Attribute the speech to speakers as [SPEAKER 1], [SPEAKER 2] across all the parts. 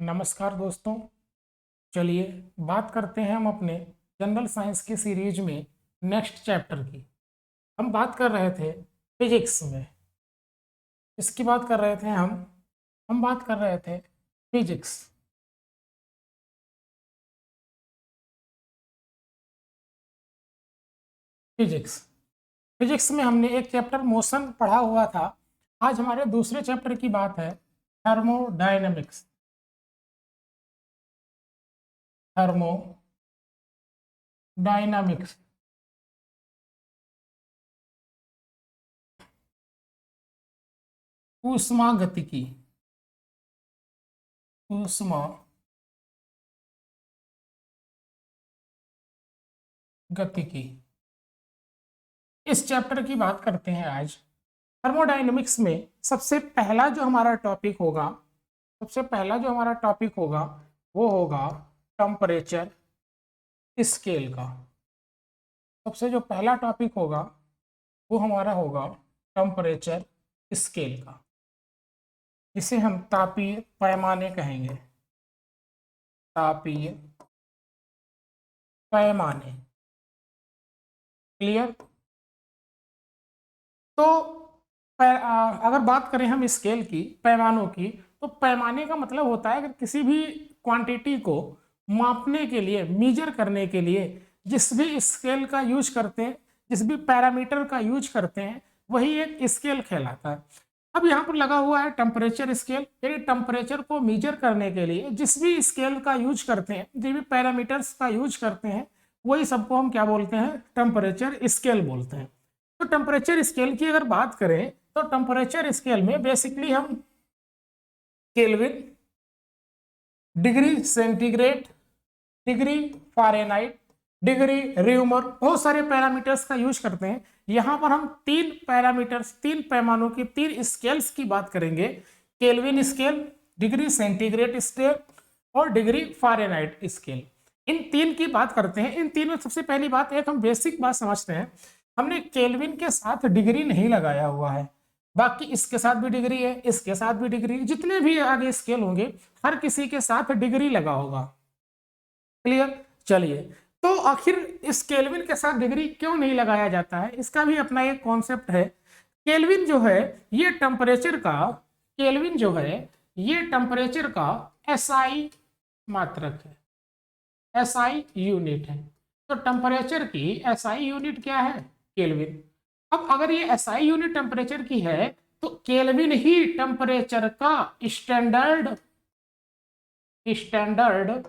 [SPEAKER 1] नमस्कार दोस्तों। चलिए बात करते हैं हम अपने जनरल साइंस की सीरीज में नेक्स्ट चैप्टर की। हम बात कर रहे थे फिजिक्स में। इसकी बात कर रहे थे हम बात कर रहे थे फिजिक्स। फिजिक्स फिजिक्स में हमने एक चैप्टर मोशन पढ़ा हुआ था। आज हमारे दूसरे चैप्टर की बात है थर्मोडायनेमिक्स। थर्मोडायनामिक्स ऊष्मागतिकी। ऊष्मा गतिकी इस चैप्टर की बात करते हैं आज। थर्मोडायनेमिक्स में सबसे पहला जो हमारा टॉपिक होगा वो होगा टेम्परेचर स्केल का। सबसे जो पहला टॉपिक होगा वो हमारा होगा टेम्परेचर स्केल का, जिसे हम तापीय पैमाने कहेंगे। तापीय पैमाने। क्लियर? तो अगर बात करें हम स्केल की, पैमानों की, तो पैमाने का मतलब होता है अगर किसी भी क्वांटिटी को मापने के लिए, मेजर करने के लिए जिस भी स्केल का यूज करते हैं, जिस भी पैरामीटर का यूज करते हैं, वही एक स्केल कहलाता है। अब यहाँ पर लगा हुआ है टेम्परेचर स्केल, यानी टेम्परेचर को मेजर करने के लिए जिस भी स्केल का यूज करते हैं, जिस भी पैरामीटर्स का यूज करते हैं, वही सबको हम क्या बोलते हैं? टेम्परेचर स्केल बोलते हैं। तो टेम्परेचर स्केल की अगर बात करें तो टेम्परेचर स्केल में बेसिकली हम kelvin, degree centigrade, degree Fahrenheit, degree Reaumur, बहुत सारे पैरामीटर्स का यूज करते हैं। यहां पर हम तीन पैरामीटर्स, तीन पैमानों की, तीन स्केल्स की बात करेंगे। Kelvin scale, degree centigrade scale और डिग्री फ़ारेनहाइट स्केल। इन तीन की बात करते हैं। इन तीन में सबसे पहली बात, एक हम बेसिक बात समझते हैं। हमने केल्विन के साथ डिग्री नहीं लगाया हुआ है, बाकी इसके साथ भी डिग्री है, इसके साथ भी डिग्री, जितने भी आगे स्केल होंगे हर किसी के साथ डिग्री लगा होगा। क्लियर? चलिए, तो आखिर इस केल्विन के साथ डिग्री क्यों नहीं लगाया जाता है, इसका भी अपना एक कॉन्सेप्ट है। केल्विन जो है ये टेम्परेचर का केल्विन जो है ये टेम्परेचर का एसआई मात्रक है, एसआई यूनिट है। तो टेम्परेचर की एसआई यूनिट क्या है? केल्विन। अब अगर ये एसआई यूनिट टेम्परेचर की है तो केल्विन ही टेम्परेचर का स्टैंडर्ड स्टैंडर्ड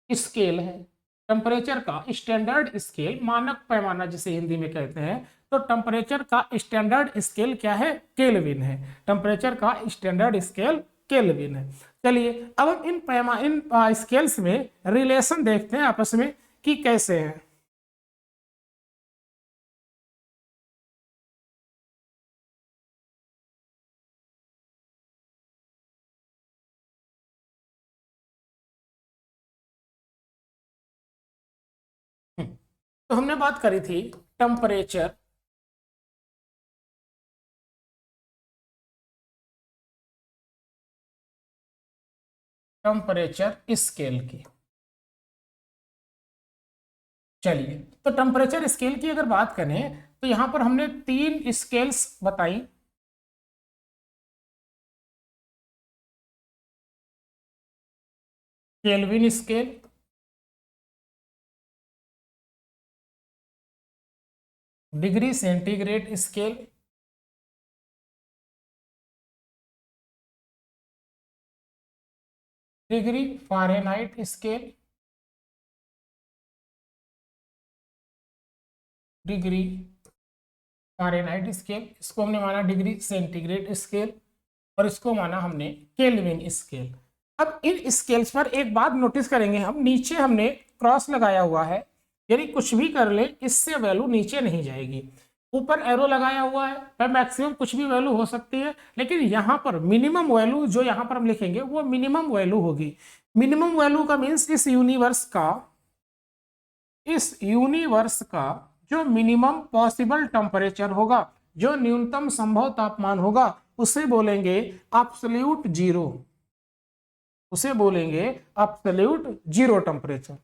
[SPEAKER 1] स्केल है। टेम्परेचर का स्टैंडर्ड स्केल, मानक पैमाना जिसे हिंदी में कहते हैं, तो टेम्परेचर का स्टैंडर्ड स्केल क्या है? केल्विन है। टेम्परेचर का स्टैंडर्ड स्केल केल्विन है। चलिए, अब हम इन स्केल्स में रिलेशन देखते हैं आपस में कि कैसे हैं। तो हमने बात करी थी टेम्परेचर टेम्परेचर स्केल की। चलिए, तो टेम्परेचर स्केल की अगर बात करें तो यहां पर हमने तीन स्केल्स बताई। Kelvin scale, degree centigrade scale, degree Fahrenheit scale, degree Fahrenheit scale. इसको हमने माना डिग्री सेंटीग्रेड स्केल और इसको माना हमने केल्विन स्केल। अब इन स्केल्स पर एक बात नोटिस करेंगे हम, नीचे हमने क्रॉस लगाया हुआ है, यानी कुछ भी कर ले इससे वैल्यू नीचे नहीं जाएगी। ऊपर एरो लगाया हुआ है, पर मैक्सिमम कुछ भी वैल्यू हो सकती है, लेकिन यहाँ पर मिनिमम वैल्यू जो यहाँ पर हम लिखेंगे वो मिनिमम वैल्यू होगी। मिनिमम वैल्यू का मीन्स इस यूनिवर्स का जो मिनिमम पॉसिबल टेम्परेचर होगा, जो न्यूनतम संभव तापमान होगा, उसे बोलेंगे एब्सोल्यूट जीरो। उसे बोलेंगे एब्सोल्यूट जीरो टेम्परेचर,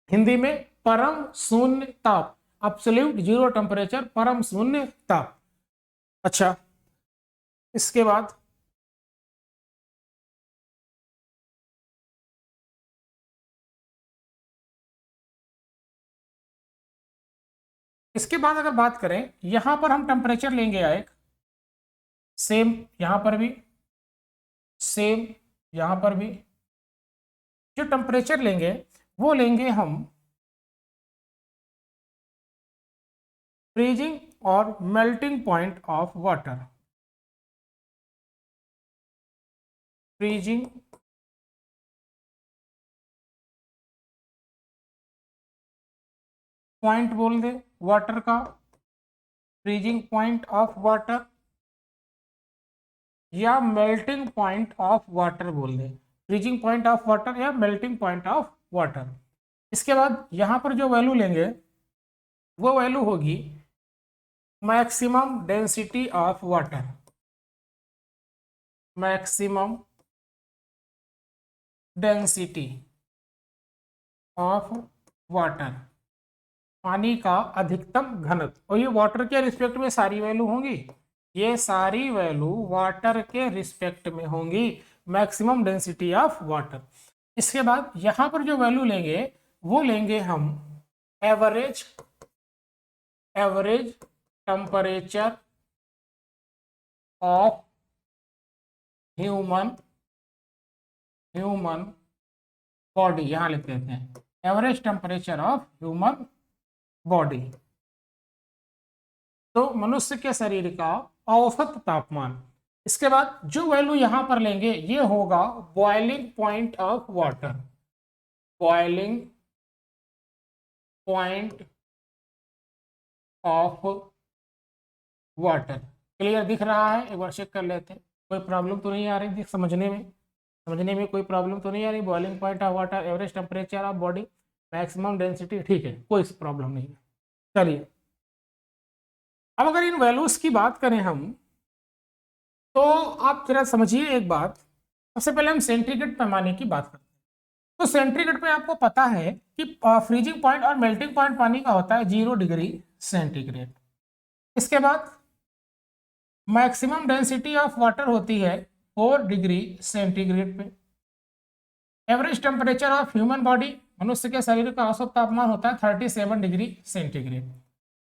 [SPEAKER 1] हिंदी में परम शून्य ताप, एब्सोल्यूट जीरो टेम्परेचर, परम शून्य ताप। अच्छा, इसके बाद अगर बात करें, यहां पर हम टेम्परेचर लेंगे एक सेम, यहां पर भी सेम, यहां पर भी जो टेम्परेचर लेंगे वो लेंगे हम फ्रीजिंग और melting point of water, freezing point बोल दे वाटर का, फ्रीजिंग पॉइंट ऑफ वाटर या मेल्टिंग पॉइंट ऑफ वाटर बोल दे, फ्रीजिंग पॉइंट ऑफ वाटर या मेल्टिंग पॉइंट ऑफ वाटर। इसके बाद यहां पर जो वैल्यू लेंगे वो वैल्यू होगी maximum density of water, maximum density of water, पानी का अधिकतम घनत्व। और ये वाटर के रिस्पेक्ट में सारी वैल्यू होंगी, ये सारी वैल्यू वाटर के रिस्पेक्ट में होंगी, मैक्सिमम डेंसिटी ऑफ वाटर। इसके बाद यहां पर जो वैल्यू लेंगे वो लेंगे हम average temperature of human body, यहां लिख देते हैं average temperature of human body, तो मनुष्य के शरीर का औसत तापमान। इसके बाद जो वैल्यू यहां पर लेंगे ये होगा boiling point of water, boiling point of water. Clear दिख रहा है? एक बार चेक कर लेते हैं, कोई प्रॉब्लम तो नहीं आ रही समझने में कोई प्रॉब्लम तो नहीं आ रही? Boiling point of water, average temperature of body, maximum density, ठीक है, कोई प्रॉब्लम नहीं है। चलिए, अब अगर इन वैल्यूज की बात करें हम, तो आप जरा समझिए एक बात। सबसे पहले हम सेंटीग्रेड पैमाने की बात करते हैं। तो सेंटीग्रेड पे आपको पता है कि फ्रीजिंग पॉइंट और मेल्टिंग पॉइंट पानी का होता है 0 डिग्री सेंटीग्रेड। इसके बाद मैक्सिमम डेंसिटी ऑफ वाटर होती है 4 डिग्री सेंटीग्रेड पे। Average temperature of human body, मनुष्य के शरीर का औसत तापमान होता है 37 degree centigrade.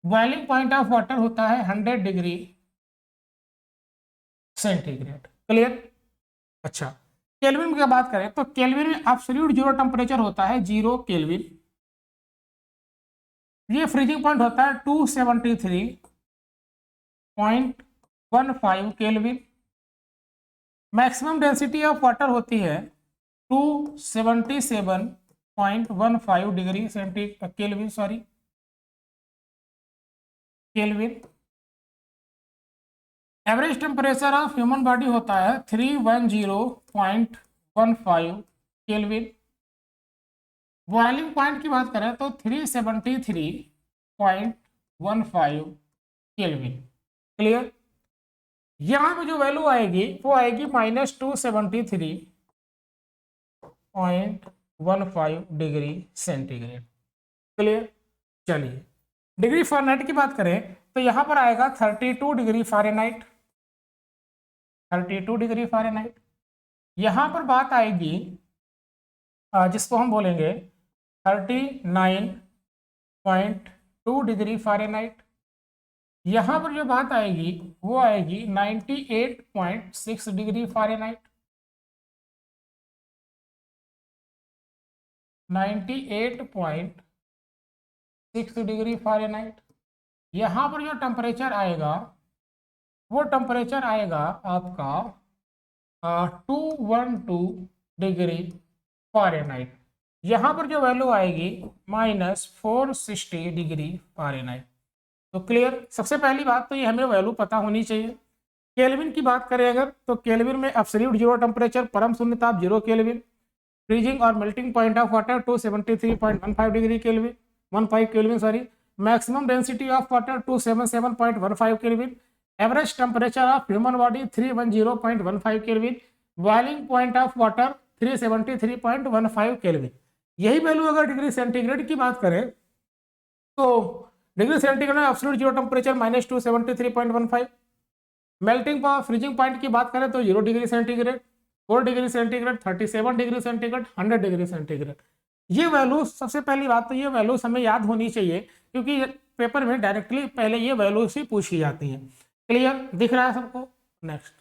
[SPEAKER 1] Boiling point of water होता है 100 डिग्री सेंटीग्रेड। क्लियर? अच्छा, केल्विन की बात करें तो केल्विन में एब्सोल्यूट जीरो टेम्परेचर होता है 0 केल्विन। ये फ्रीजिंग पॉइंट होता है 273.15 kelvin. Maximum density of water होती है 277.15 degree kelvin, kelvin. Average temperature of human body होता है 310.15 केल्विन। बॉइलिंग पॉइंट की बात करें तो 373.15 केल्विन। क्लियर? यहां पे जो वैल्यू आएगी वो आएगी -273.15 डिग्री सेंटीग्रेड। क्लियर? चलिए, डिग्री फ़ारेनहाइट की बात करें तो यहां पर आएगा 32 डिग्री फ़ारेनहाइट, 32 डिग्री फ़ारेनहाइट। यहां पर बात आएगी जिसको हम बोलेंगे 39.2 डिग्री फ़ारेनहाइट। यहां पर जो बात आएगी वो आएगी 98.6 डिग्री फ़ारेनहाइट, 98.6 डिग्री फ़ारेनहाइट। यहां पर जो टेम्परेचर आएगा वो टेम्परेचर आएगा आपका 212 डिग्री फ़ारेनहाइट। यहां पर जो वैल्यू आएगी -460 डिग्री फ़ारेनहाइट। तो क्लियर? सबसे पहली बात तो ये हमें वैल्यू पता होनी चाहिए। केल्विन की बात करें अगर तो केल्विन में एब्सोल्यूट जीरो टेम्परेचर, परम शून्य ताप 0 केल्विन। फ्रीजिंग और melting point of water 273.15 degree kelvin, 15 kelvin maximum density of water 277.15 kelvin. Average temperature of human body 310.15 kelvin. Boiling point of water 373.15 kelvin. यही वैल्यू अगर डिग्री सेंटीग्रेड की बात करें तो डिग्री सेंटीग्रेड में absolute zero temperature -273.15, melting point freezing point की बात करें तो 0 degree centigrade, 4 degree centigrade, 37 degree centigrade, 100 degree centigrade. ये वैल्यूज, सबसे पहली बात तो ये वैल्यूज हमें याद होनी चाहिए क्योंकि पेपर में डायरेक्टली पहले ये वैल्यूज ही पूछी जाती हैं। क्लियर दिख रहा है सबको? नेक्स्ट,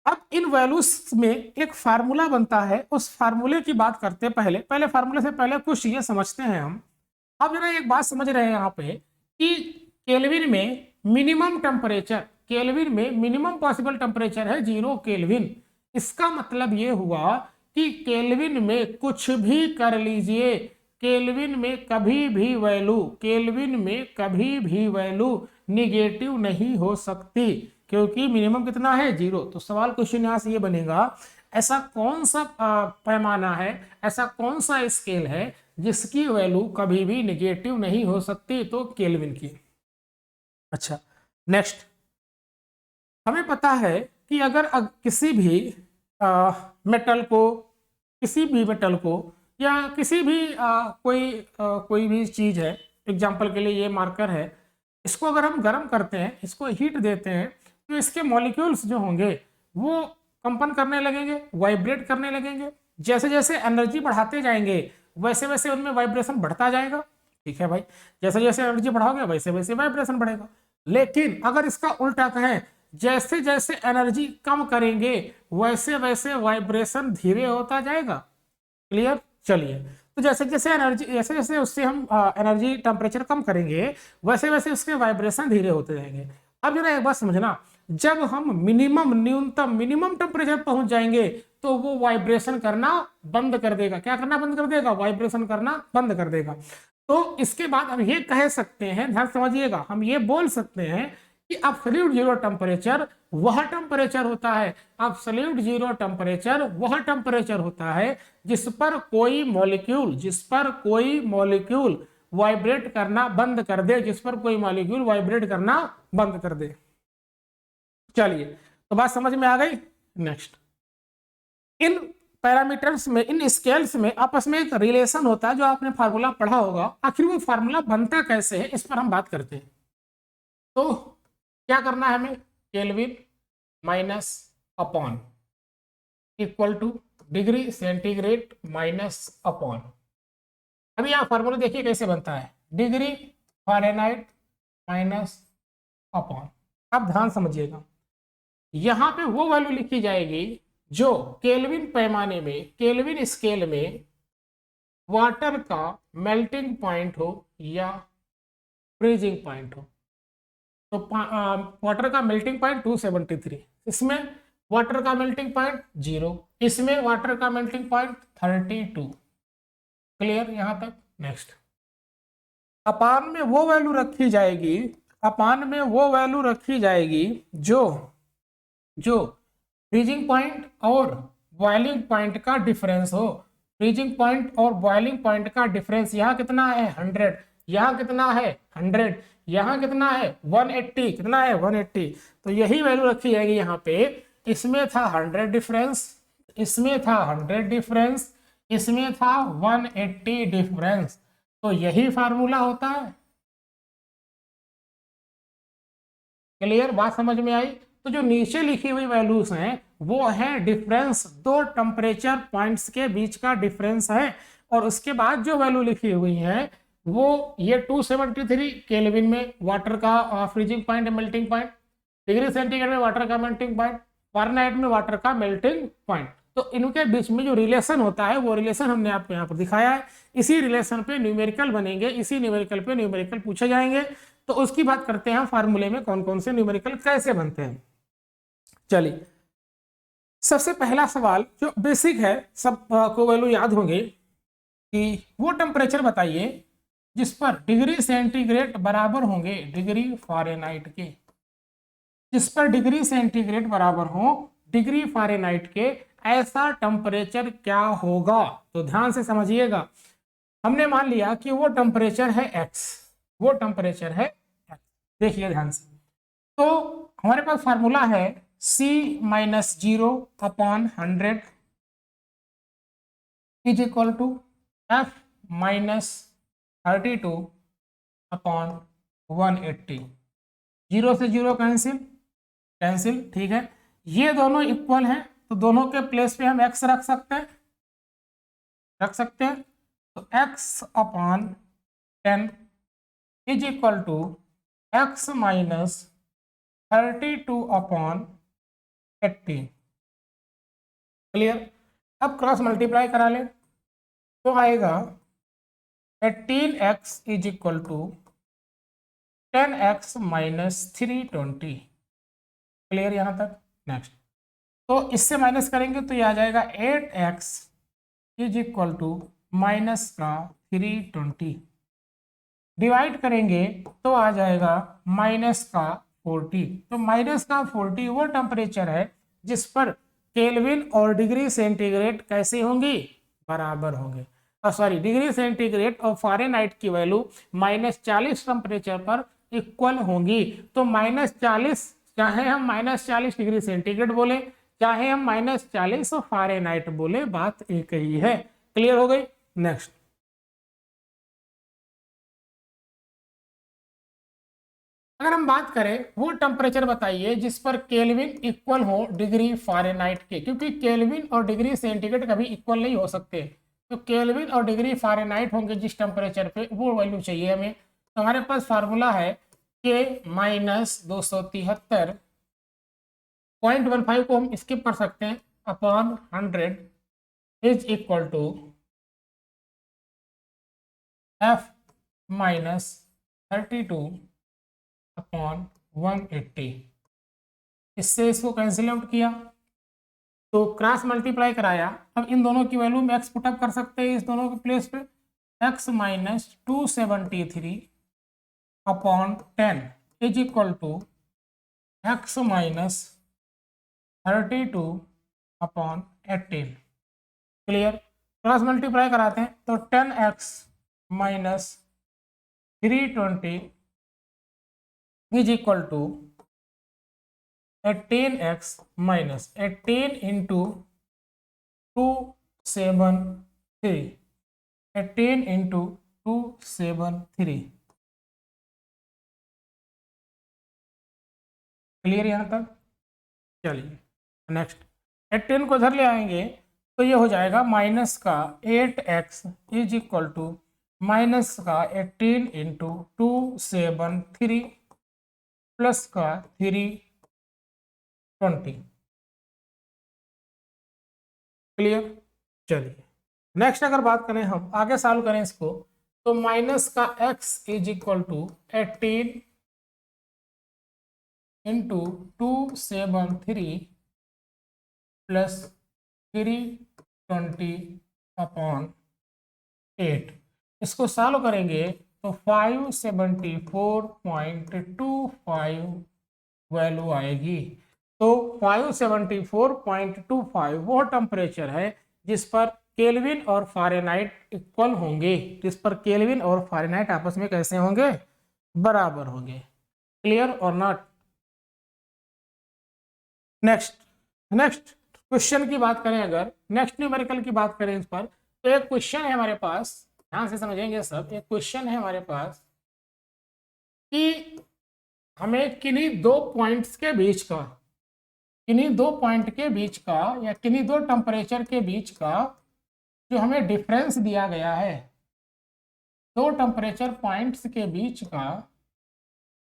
[SPEAKER 1] अब इन वैल्यूज में एक फार्मूला बनता है, उस फार्मूले की बात करते हैं। पहले फार्मूले से पहले कुछ चीजें समझते हैं हम। अब जरा एक बात समझ रहे हैं यहाँ पे कि केल्विन में मिनिमम टेम्परेचर, केल्विन में मिनिमम पॉसिबल टेम्परेचर है 0 केल्विन। इसका मतलब ये हुआ कि केल्विन में कुछ भी कर लीजिए, केल्विन में कभी भी वैल्यू, केल्विन में कभी भी वैल्यू निगेटिव नहीं हो सकती क्योंकि मिनिमम कितना है 0। तो सवाल क्वेश्चन यहाँ से ये बनेगा, ऐसा कौन सा पैमाना है, ऐसा कौन सा स्केल है जिसकी वैल्यू कभी भी निगेटिव नहीं हो सकती? तो केल्विन की। अच्छा, नेक्स्ट, हमें पता है कि अगर किसी भी मेटल को, किसी भी मेटल को या किसी भी कोई भी चीज है, एग्जांपल के लिए ये मार्कर है, इसको अगर हम गर्म करते हैं, इसको हीट देते हैं तो इसके मॉलिक्यूल्स जो होंगे वो कंपन करने लगेंगे, वाइब्रेट करने लगेंगे। जैसे जैसे एनर्जी बढ़ाते जाएंगे वैसे वैसे उनमें वाइब्रेशन बढ़ता जाएगा। ठीक है भाई, जैसे जैसे एनर्जी बढ़ाओगे वैसे वैसे वाइब्रेशन बढ़ेगा। लेकिन अगर इसका उल्टा कहें, जैसे जैसे एनर्जी कम करेंगे वैसे वैसे वाइब्रेशन धीरे होता जाएगा। क्लियर? चलिए, तो जैसे जैसे उससे हम एनर्जी टेम्परेचर कम करेंगे वैसे वैसे उसके वाइब्रेशन धीरे होते जाएंगे। अब जरा एक बात समझना, जब हम मिनिमम टेम्परेचर पहुंच जाएंगे तो वो वाइब्रेशन करना बंद कर देगा। क्या करना बंद कर देगा? वाइब्रेशन करना बंद कर देगा। तो इसके बाद हम ये कह सकते हैं, ध्यान समझिएगा, हम ये बोल सकते हैं कि एब्सोल्यूट जीरो टेम्परेचर वह टेम्परेचर होता है, एब्सोल्यूट जीरो टेम्परेचर वह टेम्परेचर होता है जिस पर कोई मॉलिक्यूल वाइब्रेट करना बंद कर दे, जिस पर कोई मॉलिक्यूल वाइब्रेट करना बंद कर दे। चलिए, तो बात समझ में आ गई। नेक्स्ट, इन पैरामीटर्स में, इन स्केल्स में आपस में एक रिलेशन होता है जो आपने फार्मूला पढ़ा होगा। आखिर वो फार्मूला बनता कैसे है इस पर हम बात करते हैं। तो क्या करना है हमें? Kelvin minus upon equal two degree centigrade minus upon, अभी यहाँ फार्मूला देखिए कैसे बनता है, डिग्री फ़ारेनहाइट माइनस अपॉन। अब ध्यान समझिएगा, यहाँ पे वो वैल्यू लिखी जाएगी जो केल्विन पैमाने में, केल्विन स्केल में वाटर का मेल्टिंग पॉइंट हो या फ्रीजिंग पॉइंट हो। तो वाटर का मेल्टिंग पॉइंट 273, इसमें वाटर का मेल्टिंग पॉइंट 0, इसमें वाटर का मेल्टिंग पॉइंट 32। क्लियर यहां तक? नेक्स्ट, अपान में वो वैल्यू रखी जाएगी, अपान में वो वैल्यू रखी जाएगी जो फ्रीजिंग पॉइंट और बॉइलिंग पॉइंट का डिफरेंस हो। फ्रीजिंग पॉइंट और बॉइलिंग पॉइंट का डिफरेंस यहाँ कितना है? 100, यहाँ कितना है? 100, यहाँ कितना है? 180, कितना है? 180। तो यही वैल्यू रखी जाएगी यहाँ पे। इसमें था 100 डिफरेंस, इसमें था 100 डिफरेंस, इसमें था 180 डिफरेंस। तो यही फार्मूला होता है। क्लियर? बात समझ में आई? तो जो नीचे लिखी हुई वैल्यूज हैं वो है डिफरेंस, दो टेम्परेचर पॉइंट्स के बीच का डिफरेंस है। और उसके बाद जो वैल्यू लिखी हुई है वो ये 273 केल्विन में वाटर का freezing point, melting point, degree centigrade में वाटर का मेल्टिंग पॉइंट, फ़ारेनहाइट में वाटर का मेल्टिंग पॉइंट। तो इनके बीच में जो रिलेशन होता है वो रिलेशन हमने आपको यहाँ पर दिखाया है। इसी रिलेशन पे न्यूमेरिकल बनेंगे, इसी न्यूमेरिकल पे न्यूमेरिकल पूछे जाएंगे। तो उसकी बात करते हैं फार्मूले में कौन कौन से न्यूमेरिकल कैसे बनते हैं। चलिए, सबसे पहला सवाल जो बेसिक है, सब को वैल्यू याद होंगे कि वो टेम्परेचर बताइए जिस पर डिग्री सेंटीग्रेड बराबर होंगे डिग्री फ़ारेनहाइट के, जिस पर डिग्री सेंटीग्रेड बराबर हो डिग्री फ़ारेनहाइट के, ऐसा टेम्परेचर क्या होगा? तो ध्यान से समझिएगा, हमने मान लिया कि वो टेम्परेचर है x, वो टेम्परेचर है x। देखिए ध्यान से, तो हमारे पास फार्मूला है C minus 0 upon 100 is equal to F minus 32 upon 180। 0 से 0 कैंसिल, कैंसिल, ठीक है। ये दोनों इक्वल हैं तो दोनों के प्लेस पे हम x रख सकते हैं, रख सकते हैं। तो x upon 10 is equal to x minus 32 upon 80। Clear. अब क्रॉस मल्टीप्लाई करा ले तो आएगा 18x is equal to 10x minus 320। Clear यहाँ तक। नेक्स्ट, तो इससे माइनस करेंगे तो ये आ जाएगा 8x is equal to minus का 320। डिवाइड करेंगे तो आ जाएगा माइनस का 40। तो माइनस का 40 वो टेम्परेचर है जिस पर केल्विन और डिग्री सेंटीग्रेड कैसे होंगी, बराबर होंगे। सॉरी, डिग्री सेंटीग्रेड और फ़ारेनहाइट की वैल्यू -40 टेम्परेचर पर इक्वल होंगी। तो -40, चाहे हम -40 डिग्री सेंटीग्रेड बोले, चाहे हम -40 फ़ारेनहाइट बोले, बात एक ही है। क्लियर हो गई। नेक्स्ट, अगर हम बात करें वो टेम्परेचर बताइए जिस पर केल्विन इक्वल हो डिग्री फ़ारेनहाइट के, क्योंकि केल्विन और डिग्री सेंटीग्रेड कभी इक्वल नहीं हो सकते। तो केल्विन और डिग्री फ़ारेनहाइट होंगे जिस टेम्परेचर पे, वो वैल्यू चाहिए हमें। तो हमारे पास फार्मूला है के माइनस 273.15 को हम स्किप कर सकते हैं, upon 100 is equal to F minus 32 upon 180। इससे इसको कैंसिल आउट किया तो क्रॉस मल्टीप्लाई कराया। अब इन दोनों की वैल्यू में x पुटअप कर सकते हैं इस दोनों के प्लेस पे। x minus 273 upon 10 is equal to x minus 32 upon 18। Clear. Cross multiply कराते हैं तो 10x minus 320 is equal to 18x minus 18 into 273, 18 into 273। Clear यहाँ तक। चलिए नेक्स्ट, 18 को इधर ले आएंगे तो ये हो जाएगा माइनस का 8x is equal to minus का 18 इंटू 273 प्लस का 320। क्लियर। चलिए नेक्स्ट, अगर बात करें हम आगे सॉल्व करें इसको तो माइनस का x is equal to 18 into 273 plus 320 upon 8। इसको सॉल्व करेंगे तो 574.25 वैल्यू आएगी। तो 574.25 वो टेम्परेचर है जिस पर केल्विन और फ़ारेनहाइट इक्वल होंगे, जिस पर केल्विन और फ़ारेनहाइट आपस में कैसे होंगे, बराबर होंगे। क्लियर और नॉट। नेक्स्ट, नेक्स्ट क्वेश्चन की बात करें, अगर नेक्स्ट न्यूमेरिकल की बात करें इस पर, तो एक क्वेश्चन है हमारे पास, ध्यान से समझेंगे सब। एक क्वेश्चन है हमारे पास कि हमें किन्हीं दो पॉइंट्स के बीच का, किन्हीं दो पॉइंट के बीच का या किन्हीं दो टेम्परेचर के बीच का जो हमें डिफरेंस दिया गया है, दो टेम्परेचर पॉइंट्स के बीच का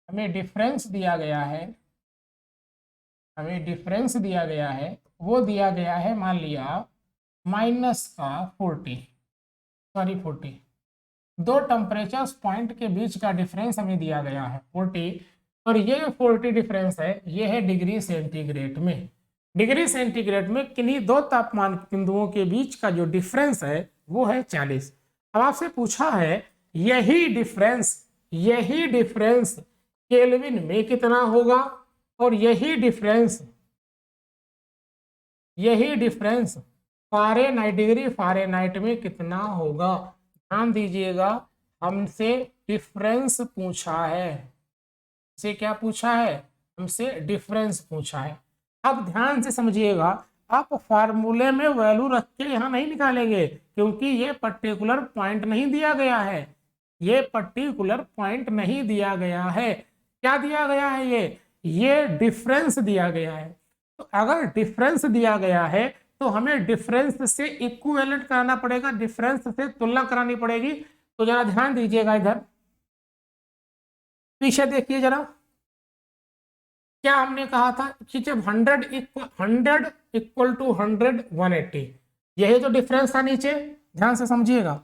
[SPEAKER 1] हमें डिफरेंस दिया गया है, हमें डिफरेंस दिया गया है, वो दिया गया है मान लिया माइनस का 40। दो टेम्परेचर पॉइंट के बीच का डिफरेंस हमें दिया गया है 40, और ये 40 डिफरेंस है, ये है डिग्री सेंटीग्रेड में। डिग्री सेंटीग्रेड में किन्हीं दो तापमान बिंदुओं के बीच का जो डिफरेंस है वो है 40। अब आपसे पूछा है यही डिफरेंस केल्विन में कितना होगा, और यही डिफरेंस फ़ारेनहाइट, डिग्री फ़ारेनहाइट में कितना होगा। ध्यान दीजिएगा, हमसे डिफरेंस पूछा है। से क्या पूछा है, हमसे डिफरेंस पूछा है। अब ध्यान से समझिएगा, आप फार्मूले में वैल्यू रख के यहाँ नहीं निकालेंगे, क्योंकि ये पर्टिकुलर पॉइंट नहीं दिया गया है, ये पर्टिकुलर पॉइंट नहीं दिया गया है। क्या दिया गया है? ये डिफरेंस दिया गया है। तो अगर डिफरेंस दिया गया है तो हमें डिफरेंस से इक्विवेलेंट कराना पड़ेगा, डिफरेंस से तुलना करानी पड़ेगी। तो जरा ध्यान दीजिएगा, इधर पीछे देखिए जरा, क्या हमने कहा था कि जब 100 इक्वल टू 100 180, यही तो डिफरेंस था नीचे। ध्यान से समझिएगा,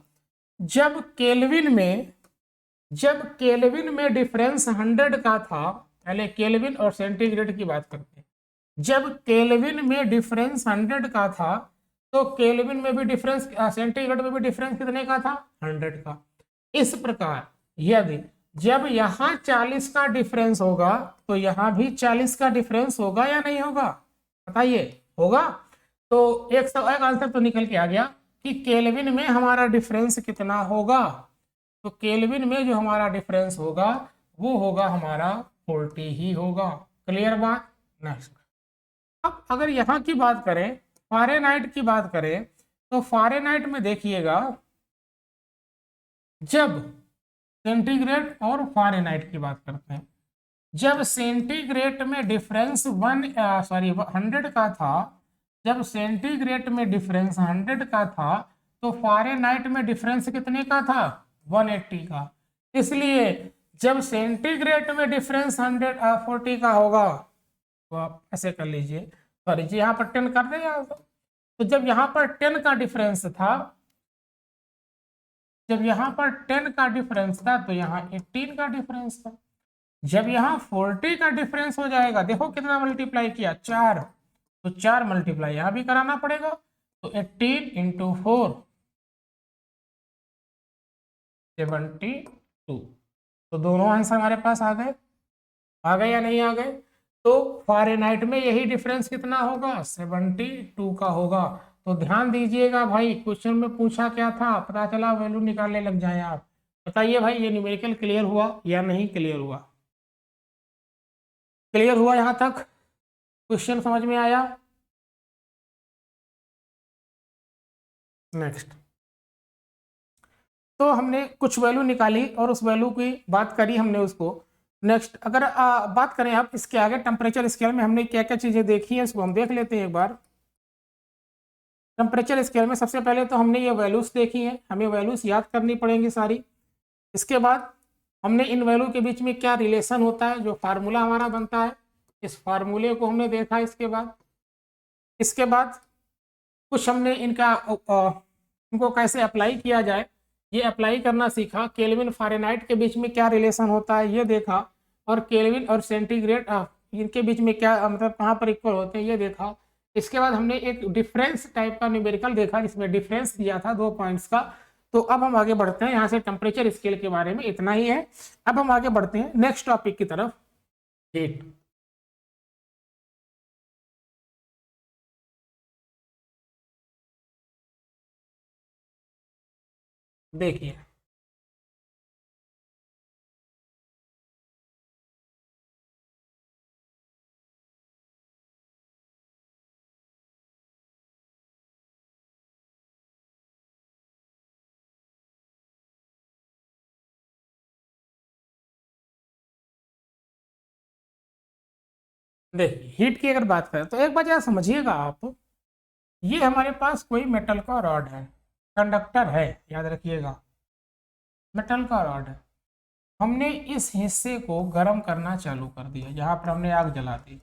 [SPEAKER 1] जब केल्विन में डिफरेंस 100 का था, पहले केल्विन और सेंटीग्रेड की बात करते हैं। जब केल्विन में डिफरेंस 100 का था, तो केल्विन में भी डिफरेंस, सेंटीग्रेड में भी डिफरेंस कितने का था? 100 का। इस प्रकार यदि जब यहाँ 40 का डिफरेंस होगा तो यहाँ भी 40 का डिफरेंस होगा या नहीं होगा? बताइए, होगा। तो एक आंसर तो निकल के आ गया कि केल्विन में हमारा डिफरेंस कितना होगा। तो केल्विन में जो हमारा डिफरेंस होगा वो होगा हमारा 40 ही होगा। क्लियर बात? नेक्स्ट, अब अगर यहाँ की बात करें, फारेनहाइट की बात करें, तो फारेनहाइट में देखिएगा, जब सेंटीग्रेड और फारेनहाइट की बात करते हैं, जब सेंटीग्रेड में डिफरेंस 100 का था, जब सेंटीग्रेड में डिफरेंस 100 का था, तो फारेनहाइट में डिफरेंस कितने का था? 180 का। इसलिए जब सेंटीग्रेड में डिफरेंस 140 का होगा, तो आप ऐसे कर लीजिए, सॉरी जी, यहाँ पर 10 कर दें। तो जब यहाँ पर 10 का डिफरेंस था, जब यहाँ पर 10 का डिफरेंस था, तो यहाँ 18 का डिफरेंस था। जब यहाँ 40 का डिफरेंस हो जाएगा, देखो कितना मल्टीप्लाई किया, 4, तो 4 मल्टीप्लाई यहाँ भी कराना पड़ेगा, तो 18 इंटू 4 72। तो दोनों आंसर हमारे पास आ गए या नहीं आ गए? तो फारेनहाइट में यही डिफरेंस कितना होगा? 72 का होगा। तो ध्यान दीजिएगा भाई, क्वेश्चन में पूछा क्या था, पता चला वैल्यू निकालने लग जाए आप। बताइए भाई, ये न्यूमेरिकल क्लियर हुआ या नहीं क्लियर हुआ? क्लियर हुआ यहाँ तक? क्वेश्चन समझ में आया? नेक्स्ट, तो हमने कुछ वैल्यू निकाली और उस वैल्यू की बात करी हमने उसको। नेक्स्ट, अगर बात करें आप इसके आगे, टेम्परेचर स्केल में हमने क्या क्या चीजें देखी हैं, इसको हम देख लेते हैं एक बार। टेम्परेचर स्केल में सबसे पहले तो हमने ये वैल्यूज देखी हैं, हमें वैल्यूज याद करनी पड़ेंगी सारी। इसके बाद हमने इन वैल्यू के बीच में क्या रिलेशन होता है, जो फार्मूला हमारा बनता है, इस फार्मूले को हमने देखा। इसके बाद कुछ हमने इनको कैसे अप्लाई किया जाए, ये अप्लाई करना सीखा। केल्विन फारेनहाइट के बीच में क्या रिलेशन होता है ये देखा, और केल्विन और सेंटीग्रेड इनके बीच में क्या मतलब कहाँ पर इक्वल होते हैं ये देखा। इसके बाद हमने एक डिफरेंस टाइप का न्यूमेरिकल देखा, जिसमें डिफरेंस दिया था 2 पॉइंट्स का। तो अब हम आगे बढ़ते हैं, यहाँ से टेम्परेचर स्केल के बारे में इतना ही है। अब हम आगे बढ़ते हैं नेक्स्ट टॉपिक की तरफ, हीट। देखिए, देखिए हीट की अगर बात करें तो एक बार जरा समझिएगा आप, ये हमारे पास कोई मेटल का रॉड है, कंडक्टर है, याद रखिएगा, मेटल का रॉड है। हमने इस हिस्से को गर्म करना चालू कर दिया, जहां पर हमने आग जला दी,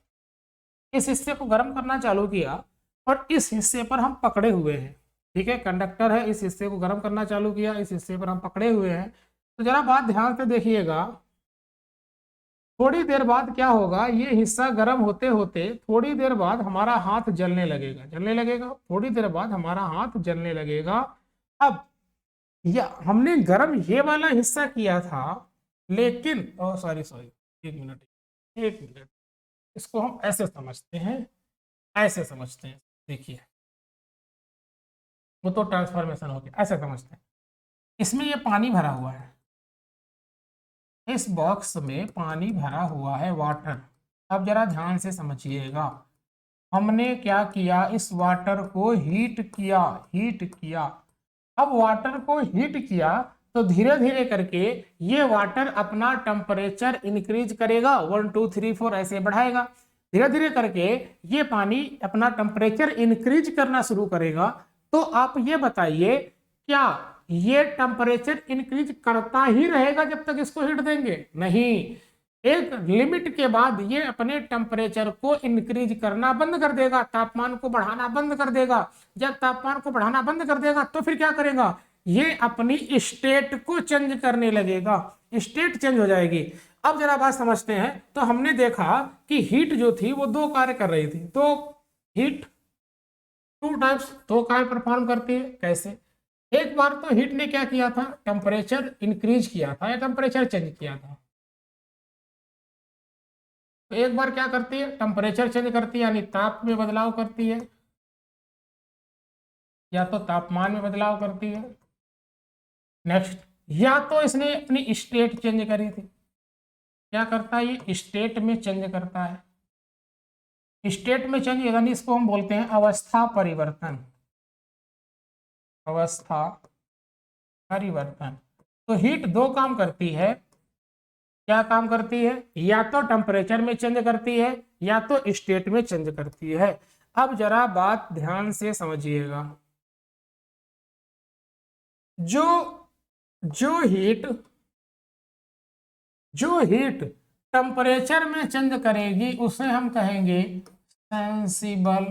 [SPEAKER 1] इस हिस्से को गर्म करना चालू किया और इस हिस्से पर हम पकड़े हुए हैं। ठीक है, कंडक्टर है, इस हिस्से को गर्म करना चालू किया, इस हिस्से पर हम पकड़े हुए हैं। तो जरा बात ध्यान से देखिएगा, थोड़ी देर बाद क्या होगा, ये हिस्सा गर्म होते होते थोड़ी देर बाद हमारा हाथ जलने लगेगा, थोड़ी देर बाद हमारा हाथ जलने लगेगा। अब या हमने गर्म ये वाला हिस्सा किया था, लेकिन सॉरी सॉरी, एक मिनट, इसको हम ऐसे समझते हैं, देखिए, वो तो ट्रांसफॉर्मेशन हो गया, ऐसे समझते हैं। इसमें ये पानी भरा हुआ है, इस बॉक्स में पानी भरा हुआ है, वाटर। अब जरा ध्यान से समझिएगा, हमने क्या किया, इस वाटर को हीट किया, हीट किया। अब वाटर को हीट किया तो धीरे धीरे करके ये वाटर अपना टेम्परेचर इंक्रीज करेगा, 1 2 3 4 ऐसे बढ़ाएगा। धीरे धीरे करके ये पानी अपना टेम्परेचर इंक्रीज करना शुरू करेगा। तो आप ये बताइए, क्या ये टेम्परेचर इंक्रीज करता ही रहेगा जब तक इसको हीट देंगे? नहीं, एक लिमिट के बाद ये अपने टेम्परेचर को इंक्रीज करना बंद कर देगा, तापमान को बढ़ाना बंद कर देगा। जब तापमान को बढ़ाना बंद कर देगा तो फिर क्या करेगा, ये अपनी स्टेट को चेंज करने लगेगा, स्टेट चेंज हो जाएगी। अब जरा बात समझते हैं। तो हमने देखा कि हीट जो थी वो दो कार्य कर रही थी। तो हीट टू टाइप्स, दो कार्य परफॉर्म करती है। कैसे? एक बार तो हीट ने क्या किया था, टेम्परेचर इंक्रीज किया था या टेम्परेचर चेंज किया था। तो एक बार क्या करती है, टेम्परेचर चेंज करती है, यानी ताप में बदलाव करती है, या तो तापमान में बदलाव करती है। नेक्स्ट, या तो इसने अपनी स्टेट चेंज करी थी। क्या करता है, ये स्टेट में चेंज करता है। स्टेट में चेंज यानी इसको हम बोलते हैं अवस्था परिवर्तन, अवस्था परिवर्तन। तो हीट दो काम करती है। क्या काम करती है, या तो टेम्परेचर में चेंज करती है या तो स्टेट में चेंज करती है। अब जरा बात ध्यान से समझिएगा। जो जो हीट जो हीट टेम्परेचर में चेंज करेगी उसे हम कहेंगे सेंसिबल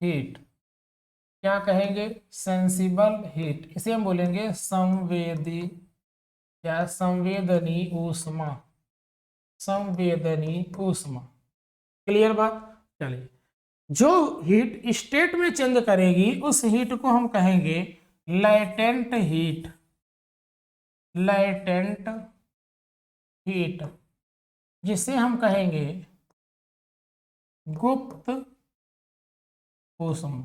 [SPEAKER 1] हीट। क्या कहेंगे, सेंसिबल हीट। इसे हम बोलेंगे संवेदी या संवेदनीय ऊष्मा, संवेदनीय ऊष्मा। क्लियर बात? चलिए, जो हीट स्टेट में चेंज करेगी उस हीट को हम कहेंगे लैटेंट हीट, लैटेंट हीट, जिसे हम कहेंगे गुप्त ऊष्मा।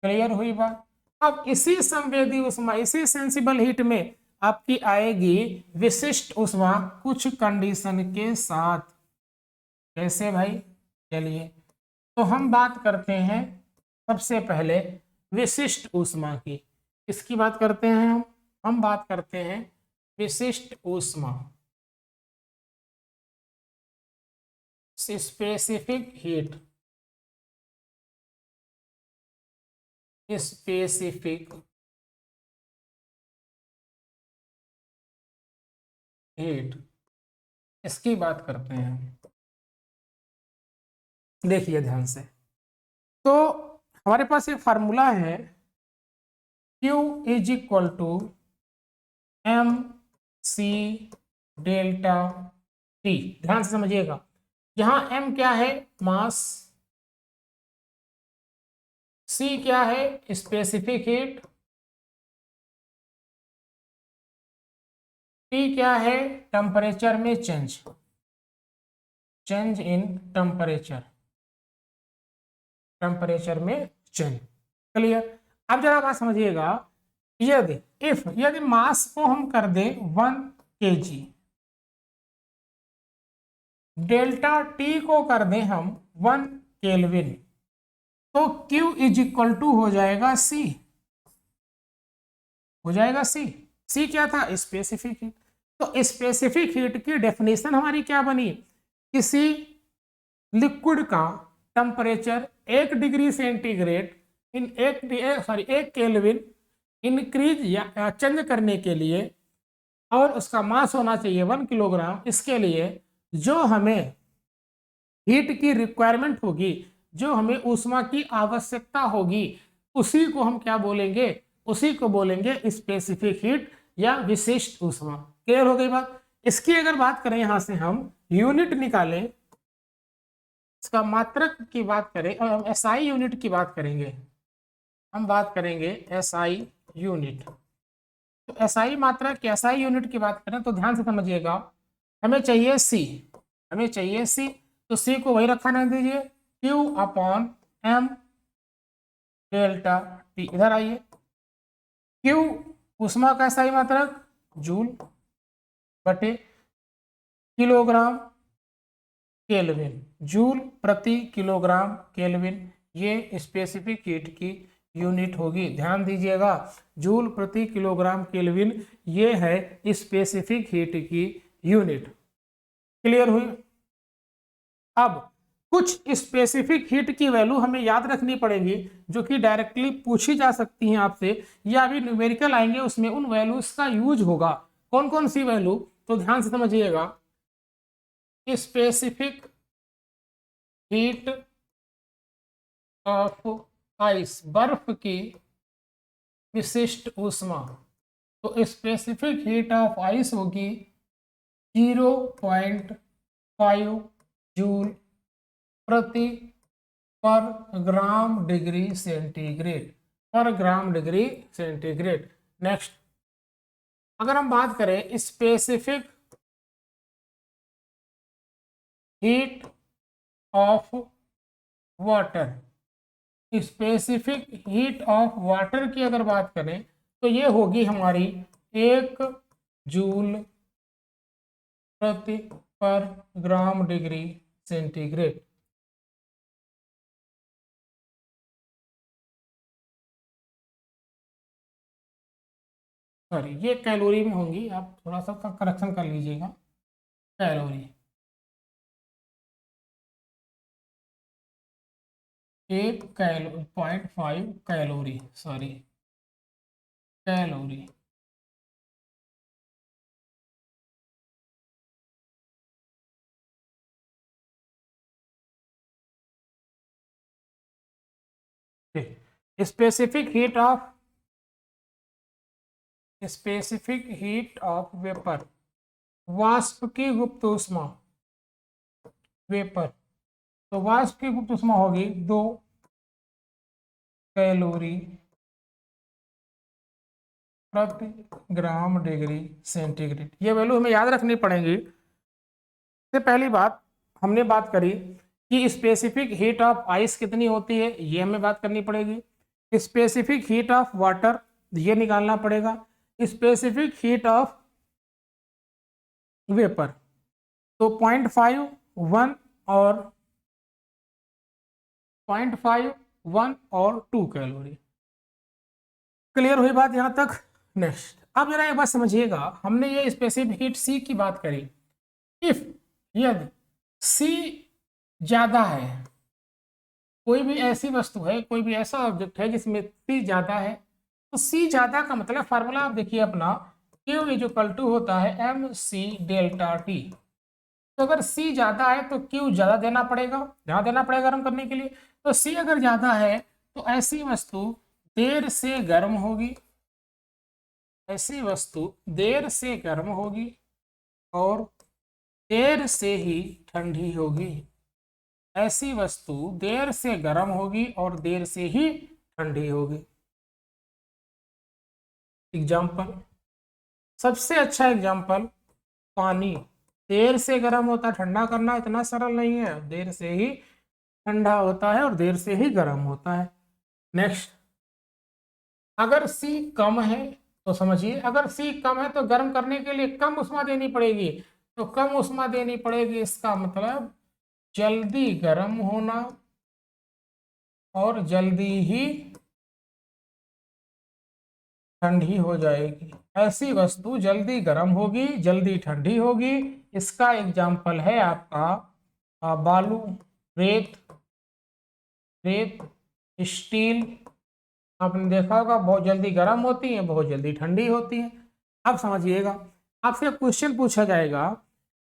[SPEAKER 1] क्लियर हुई बात? अब इसी संवेदी ऊष्मा, इसी सेंसिबल हीट में आपकी आएगी विशिष्ट ऊष्मा कुछ कंडीशन के साथ। कैसे भाई? चलिए, तो हम बात करते हैं सबसे पहले विशिष्ट ऊष्मा की। किसकी बात करते हैं हम बात करते हैं विशिष्ट ऊष्मा, स्पेसिफिक हीट, स्पेसिफिक हीट, इसकी बात करते हैं। देखिए ध्यान से, तो हमारे पास एक फार्मूला है, Q is equal to M C delta T. ध्यान से समझिएगा, यहां m क्या है, मास, c क्या है, स्पेसिफिक हीट, t क्या है, टेम्परेचर में change, change in temperature, temperature में चेंज। क्लियर? अब जरा बात समझिएगा, यदि मास को हम कर दे 1 kg, डेल्टा टी को कर दें हम 1 केल्विन, तो Q इज इक्वल टू हो जाएगा C, हो जाएगा C। C क्या था, स्पेसिफिक हीट। तो स्पेसिफिक हीट की डेफिनेशन हमारी क्या बनी, किसी लिक्विड का temperature 1 degree centigrade in 1 kelvin increase या चेंज करने के लिए, और उसका मास होना चाहिए 1 किलोग्राम। इसके लिए जो हमें हीट की रिक्वायरमेंट होगी, जो हमें ऊष्मा की आवश्यकता होगी, उसी को हम क्या बोलेंगे, उसी को बोलेंगे स्पेसिफिक हीट या विशिष्ट ऊष्मा। क्लियर हो गई बात? इसकी अगर बात करें, यहां से हम यूनिट निकालें, इसका मात्रक की बात करें, एसआई यूनिट की बात करेंगे, हम बात करेंगे एसआई यूनिट। तो एसआई मात्रक, एसआई यूनिट की बात करें तो ध्यान से समझिएगा, हमें चाहिए सी, हमें चाहिए सी। तो सी को वही रखा रहने दीजिए, Q upon M delta T. इधर आइए, Q ऊष्मा का एसआई मात्रक जूल बटे किलोग्राम, केल्विन, जूल प्रति किलोग्राम केल्विन, ये स्पेसिफिक हीट की यूनिट होगी। ध्यान दीजिएगा, जूल प्रति किलोग्राम केल्विन ये है स्पेसिफिक हीट की यूनिट। क्लियर हुई? अब कुछ स्पेसिफिक हीट की वैल्यू हमें याद रखनी पड़ेगी जो कि डायरेक्टली पूछी जा सकती हैं आपसे, या अभी न्यूमेरिकल आएंगे उसमें उन वैल्यूज का यूज होगा। कौन कौन सी वैल्यू, तो ध्यान से समझिएगा। स्पेसिफिक हीट ऑफ आइस, बर्फ की विशिष्ट ऊष्मा, तो स्पेसिफिक हीट ऑफ आइस होगी 0.5 जूल प्रति पर ग्राम डिग्री सेंटीग्रेड, पर ग्राम डिग्री सेंटीग्रेड। नेक्स्ट, अगर हम बात करें specific heat of water, specific heat of water की अगर बात करें तो ये होगी हमारी 1 जूल प्रति पर ग्राम डिग्री सेंटीग्रेड। सॉरी, ये कैलोरी में होंगी, आप थोड़ा सा करेक्शन कर लीजिएगा। Calorie, 1.5 calorie, sorry calorie. Specific heat of vapour, वाष्प की गुप्त ऊष्मा, वेपर, तो वाष्प की गुप्त ऊष्मा होगी 2 कैलोरी प्रति ग्राम डिग्री सेंटीग्रेड। ये वैल्यू हमें याद रखनी पड़ेगी। सबसे पहली बात हमने बात करी कि स्पेसिफिक हीट ऑफ आइस कितनी होती है, ये हमें बात करनी पड़ेगी। स्पेसिफिक हीट ऑफ वाटर ये निकालना पड़ेगा। स्पेसिफिक हीट ऑफ वेपर, तो 0.5, 1 और 0.5, 1 और 2 कैलोरी। क्लियर हुई बात यहां तक? नेक्स्ट, अब जरा एक बात समझिएगा, हमने ये स्पेसिफिक हीट सी की बात करी। इफ यदि सी ज्यादा है, कोई भी ऐसी वस्तु है, कोई भी ऐसा ऑब्जेक्ट है जिसमें सी ज्यादा है, तो सी ज्यादा का मतलब फार्मूला आप देखिए अपना, Q इक्वल टू होता है एम सी डेल्टा टी। तो अगर सी ज्यादा है तो Q ज्यादा देना पड़ेगा, ध्यान देना पड़ेगा गर्म करने के लिए। तो सी अगर ज्यादा है तो ऐसी वस्तु देर से गर्म होगी, ऐसी वस्तु देर से गर्म होगी और देर से ही ठंडी होगी। ऐसी वस्तु देर से गर्म होगी और देर से ही ठंडी होगी। एग्जाम्पल, सबसे अच्छा एग्जाम्पल पानी, देर से गर्म होता, ठंडा करना इतना सरल नहीं है, देर से ही ठंडा होता है और देर से ही गर्म होता है। नेक्स्ट, अगर सी कम है तो समझिए, अगर सी कम है तो गर्म करने के लिए कम उष्मा देनी पड़ेगी, तो कम उष्मा देनी पड़ेगी, इसका मतलब जल्दी गर्म होना और जल्दी ही ठंडी हो जाएगी। ऐसी वस्तु जल्दी गर्म होगी, जल्दी ठंडी होगी। इसका एग्जाम्पल है आपका बालू, रेत, स्टील। आपने देखा होगा बहुत जल्दी गर्म होती है, बहुत जल्दी ठंडी होती है। अब समझिएगा, आपसे क्वेश्चन पूछा जाएगा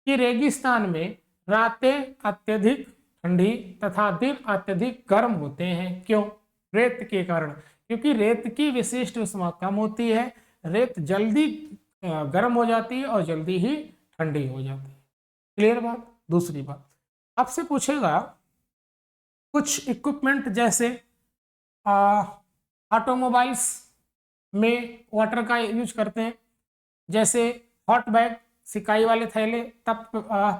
[SPEAKER 1] कि रेगिस्तान में रातें अत्यधिक ठंडी तथा दिन अत्यधिक गर्म होते हैं, क्यों? रेत के कारण, क्योंकि रेत की विशिष्ट ऊष्मा कम होती है, रेत जल्दी गर्म हो जाती है और जल्दी ही ठंडी हो जाती है। क्लियर बात? दूसरी बात, आपसे पूछेगा कुछ इक्विपमेंट जैसे ऑटोमोबाइल्स में वाटर का यूज करते हैं, जैसे हॉट बैग, सिकाई वाले थैले, तप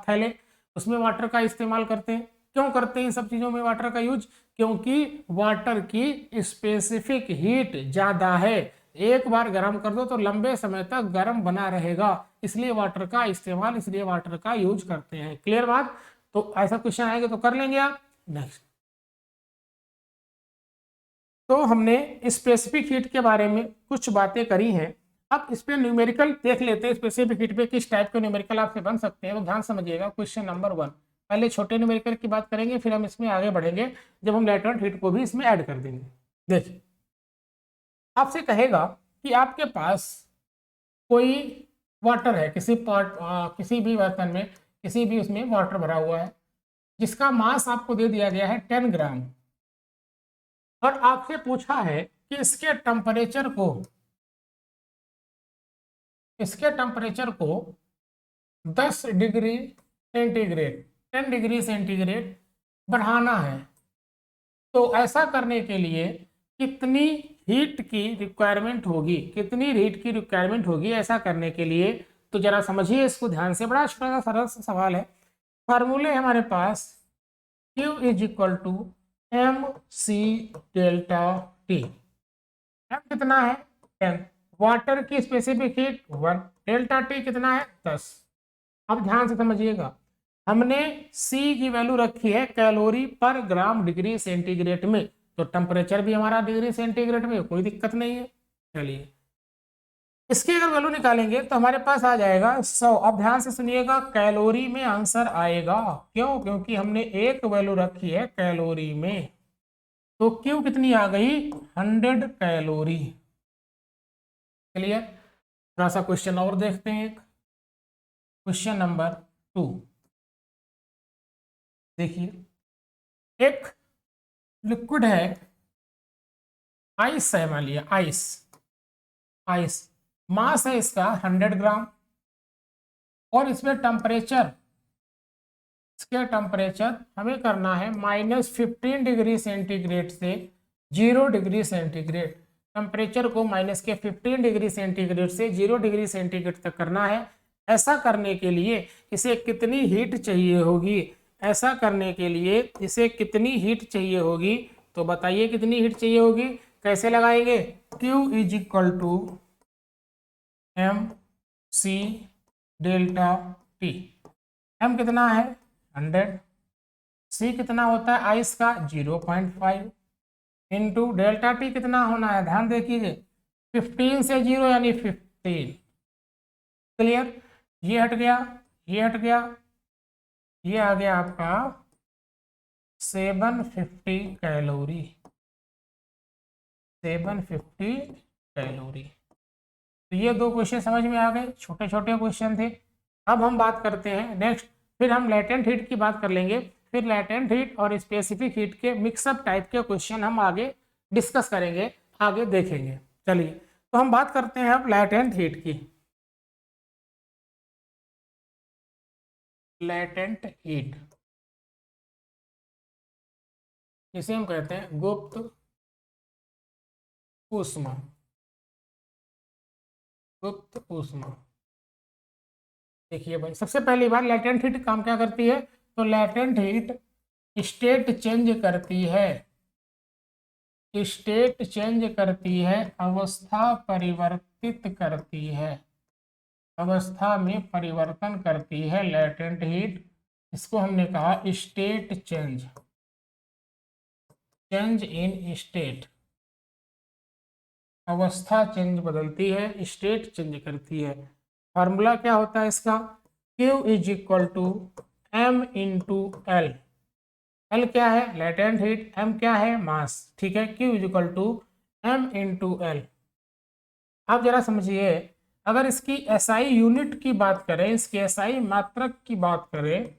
[SPEAKER 1] थैले, उसमें वाटर का इस्तेमाल करते हैं। क्यों करते हैं इन सब चीज़ों में वाटर का यूज? क्योंकि वाटर की स्पेसिफिक हीट ज़्यादा है, एक बार गर्म कर दो तो लंबे समय तक गर्म बना रहेगा, इसलिए वाटर का इस्तेमाल, इसलिए वाटर का यूज करते हैं। क्लियर बात? तो ऐसा क्वेश्चन आएगा तो कर लेंगे आप। नेक्स्ट, तो हमने स्पेसिफिक हीट के बारे में कुछ बातें करी हैं। अब इस पे न्यूमेरिकल देख लेते हैं, स्पेसिफिक हीट पे किस टाइप के न्यूमेरिकल आपसे बन सकते हैं। तो ध्यान समझिएगा, क्वेश्चन नंबर 1, पहले छोटे न्यूमेरिकल की बात करेंगे, फिर हम इसमें आगे बढ़ेंगे जब हम लेटेंट हीट को भी इसमें ऐड कर देंगे। देखिए, आपसे कहेगा कि आपके पास कोई वाटर है, किसी भी बर्तन में, किसी भी उसमें वाटर भरा हुआ है, जिसका मास आपको दे दिया गया है 10 ग्राम, और आपसे पूछा है कि इसके टेम्परेचर को 10 डिग्री सेंटीग्रेड 10 डिग्री सेंटीग्रेड बढ़ाना है। तो ऐसा करने के लिए कितनी हीट की रिक्वायरमेंट होगी, ऐसा करने के लिए। तो जरा समझिए इसको ध्यान से, बड़ा छोटा सा सरल सा सवाल है। फार्मूले हमारे पास Q is equal to mc delta T. M कितना है 10, वाटर की स्पेसिफिक हीट 1, डेल्टा टी कितना है 10। अब ध्यान से समझिएगा, हमने C की वैल्यू रखी है कैलोरी पर ग्राम डिग्री सेंटीग्रेड में, तो टेम्परेचर भी हमारा डिग्री सेंटीग्रेड में, कोई दिक्कत नहीं है। चलिए, इसकी अगर वैल्यू निकालेंगे तो हमारे पास आ जाएगा 100। अब ध्यान से सुनिएगा, कैलोरी में आंसर आएगा, क्यों? क्योंकि हमने एक वैल्यू रखी है कैलोरी में। तो Q कितनी आ गई 100 कैलोरी। क्लियर? थोड़ा सा क्वेश्चन और देखते हैं, क्वेश्चन नंबर 2। देखिए, एक लिक्विड है, आइस है, मान लिया आइस, मास है इसका 100 ग्राम, और इसमें टेम्परेचर हमें करना है -15 डिग्री सेंटीग्रेड से 0 डिग्री सेंटीग्रेड। टेम्परेचर को -15 डिग्री सेंटीग्रेड से 0 डिग्री सेंटीग्रेड तक करना है। ऐसा करने के लिए इसे कितनी हीट चाहिए होगी? तो बताइए कितनी हीट चाहिए होगी, कैसे लगाएंगे? Q is equal to mc delta T. M कितना है 100, C कितना होता है आइस का 0.5, इंटू डेल्टा टी कितना होना है, ध्यान देखिए 15 से 0 यानी 15। क्लियर? ये हट गया, ये हट गया, ये आ गया आपका 750 कैलोरी। 750 कैलोरी। तो ये दो क्वेश्चन समझ में आ गए, छोटे छोटे क्वेश्चन थे। अब हम बात करते हैं नेक्स्ट, फिर हम लेटेंट हीट की बात कर लेंगे, फिर लेटेंट हीट और स्पेसिफिक हीट के मिक्सअप टाइप के क्वेश्चन हम आगे डिस्कस करेंगे, आगे देखेंगे। चलिए, तो हम बात करते हैं अब लेटेंट हीट की। लेटेंट हीट, जिसे हम कहते हैं गुप्त ऊष्मा। गुप्त ऊष्मा, देखिए भाई, सबसे पहली बार लेटेंट हीट काम क्या करती है? तो लेटेंट हीट स्टेट चेंज करती है, अवस्था परिवर्तित करती है, अवस्था में परिवर्तन करती है लेटेंट हीट। इसको हमने कहा स्टेट चेंज इन स्टेट। अवस्था चेंज बदलती है, स्टेट चेंज करती है। फार्मूला क्या होता है इसका? Q is equal to M into L. L क्या है? Latent heat. M क्या है? मास। ठीक है, Q is equal to M into L. आप जरा समझिए, अगर इसकी SI यूनिट की बात करें, इसकी SI मात्रक की बात करें,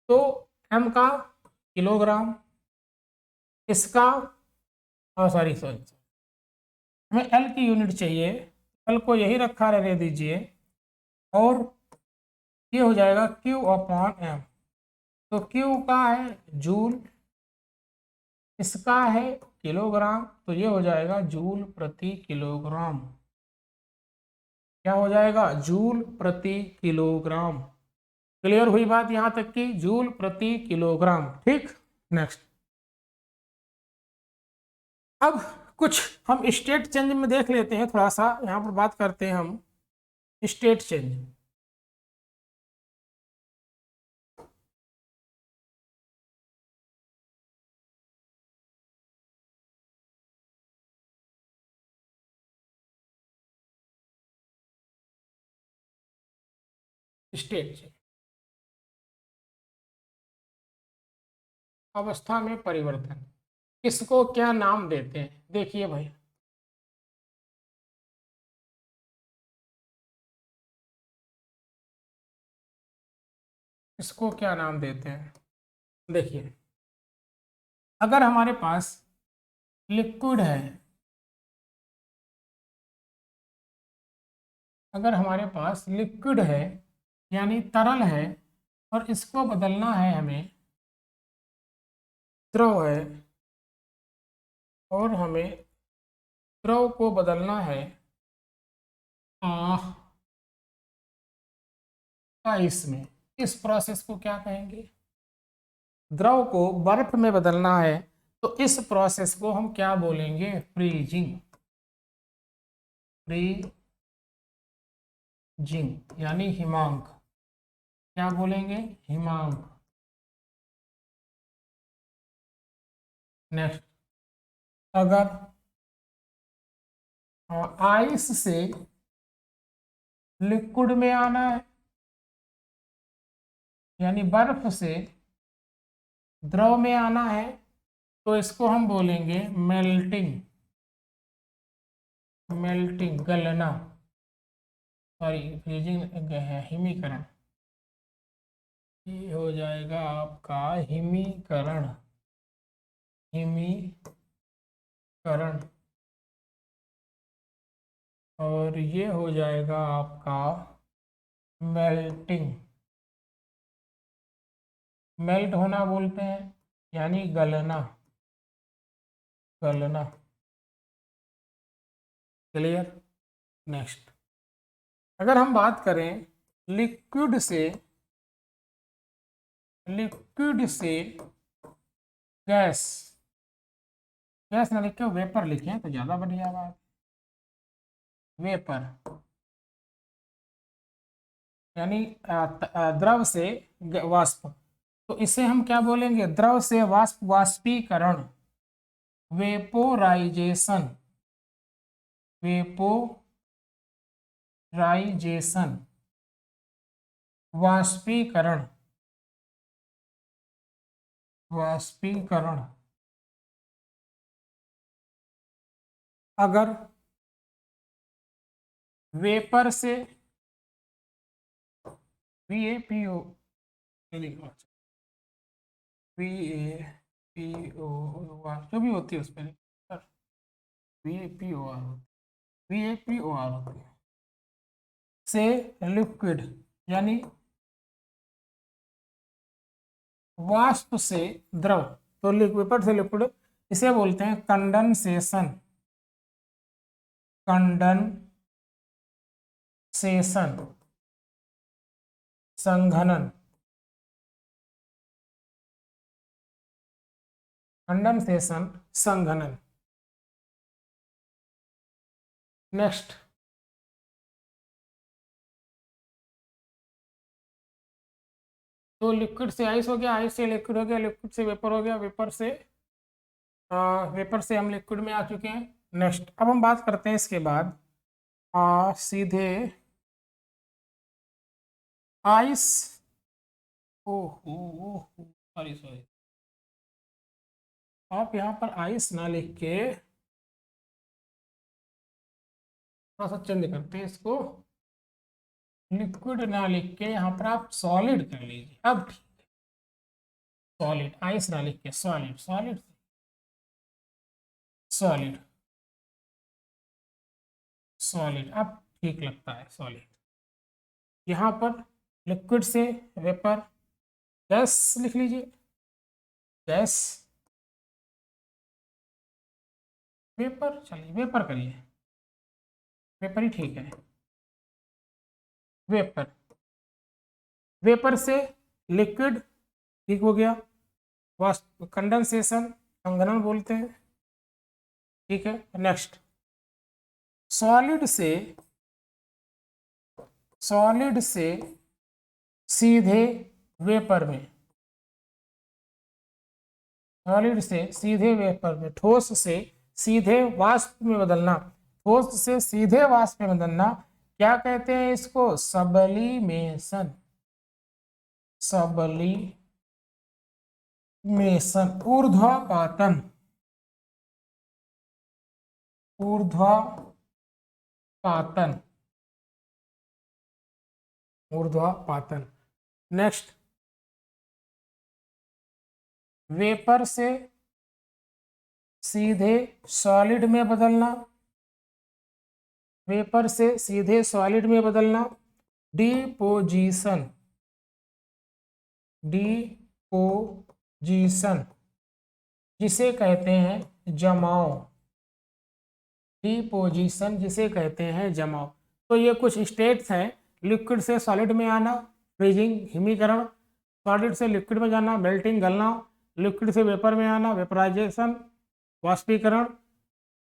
[SPEAKER 1] तो M का किलोग्राम, इसका सॉरी हमें L की यूनिट चाहिए, L को यही रखा रहने दीजिए, और ये हो जाएगा Q अपॉन M। तो Q का है जूल, इसका है किलोग्राम, तो ये हो जाएगा जूल प्रति किलोग्राम। क्या हो जाएगा? जूल प्रति किलोग्राम। क्लियर हुई बात यहां तक की? जूल प्रति किलोग्राम। ठीक, नेक्स्ट। अब कुछ हम स्टेट चेंज में देख लेते हैं, थोड़ा सा यहां पर बात करते हैं हम स्टेट चेंज। स्टेट चेंज, अवस्था में परिवर्तन। इसको क्या नाम देते हैं? देखिए भाई, इसको क्या नाम देते हैं? देखिए, अगर हमारे पास लिक्विड है, अगर हमारे पास लिक्विड है यानी तरल है, और इसको बदलना है हमें, द्रव है और हमें द्रव को बदलना है आइस में, इस प्रोसेस को क्या कहेंगे? द्रव को बर्फ में बदलना है, तो इस प्रोसेस को हम क्या बोलेंगे? फ्रीजिंग। फ्रीजिंग यानी हिमांक, क्या बोलेंगे? हिमांक। नेक्स्ट, अगर आइस से लिक्विड में आना है, यानी बर्फ से द्रव में आना है, तो इसको हम बोलेंगे मेल्टिंग। मेल्टिंग, गलना, सॉरी फ्रीजिंग है, हिमीकरण। ये हो जाएगा आपका हिमीकरण। हिमीकरण। और ये हो जाएगा आपका मेल्टिंग। मेल्ट होना बोलते हैं, यानी गलना। गलना। क्लियर? नेक्स्ट, अगर हम बात करें लिक्विड से, लिक्विड से गैस, गैस ना लिख के वेपर लिखें तो ज्यादा बढ़िया बात। वेपर यानी द्रव से वाष्प, तो इसे हम क्या बोलेंगे? द्रव से वाष्प, वाष्पीकरण, वेपोराइजेशन। वेपोराइजेशन, वाष्पीकरण। वाष्पीकरण। अगर वेपर से VAPO, VAPO जो भी होती है उस पर VAPOR, VAPOR होती है, से लिक्विड यानी वाष्प से द्रव, तो वेपर से लिक्विड, इसे बोलते हैं कंडेंसेशन। कंडेंसेशन, संघनन। कंडेंसेशन, संघनन। नेक्स्ट, तो लिक्विड से आइस हो गया, आइस से लिक्विड हो गया, लिक्विड से वेपर हो गया, वेपर से हम लिक्विड में आ चुके हैं। नेक्स्ट, अब हम बात करते हैं इसके बाद सीधे आइस, ओहो सॉरी सॉरी, आप यहाँ पर आइस ना लिख के थोड़ा सा चेंज करते हैं इसको, लिक्विड ना लिख के यहाँ पर आप सॉलिड कर लीजिए। अब ठीक है, सॉलिड, आइस ना लिख के सॉलिड, सॉलिड, सॉलिड, सॉलिड, अब ठीक लगता है सॉलिड। यहाँ पर लिक्विड से वेपर, गैस लिख लीजिए, गैस, वेपर, चलिए वेपर करिए, वेपर ही ठीक है। वेपर, वेपर से लिक्विड, ठीक हो गया, वाष्प, कंडेंसेशन, संघनन बोलते हैं, ठीक है। नेक्स्ट, सॉलिड से, सॉलिड से सीधे वेपर में, सॉलिड से सीधे वेपर में, ठोस से सीधे वाष्प में बदलना, ठोस से सीधे वाष्प में बदलना, क्या कहते हैं इसको? सबलीमेशन। सबलीमेशन, ऊर्ध्वपातन, ऊर्ध्वपातन, ऊर्ध्वपातन। नेक्स्ट, वेपर से सीधे सॉलिड में बदलना, वेपर से सीधे सॉलिड में बदलना, डिपोजिशन, डिपोजिशन जिसे कहते हैं जमाव, डिपोजिशन जिसे कहते हैं जमाव। तो ये कुछ स्टेट्स हैं, लिक्विड से सॉलिड में आना, फ्रीजिंग हिमीकरण, सॉलिड से लिक्विड में जाना, मेल्टिंग गलना, लिक्विड से वेपर में आना, वेपराइजेशन वाष्पीकरण,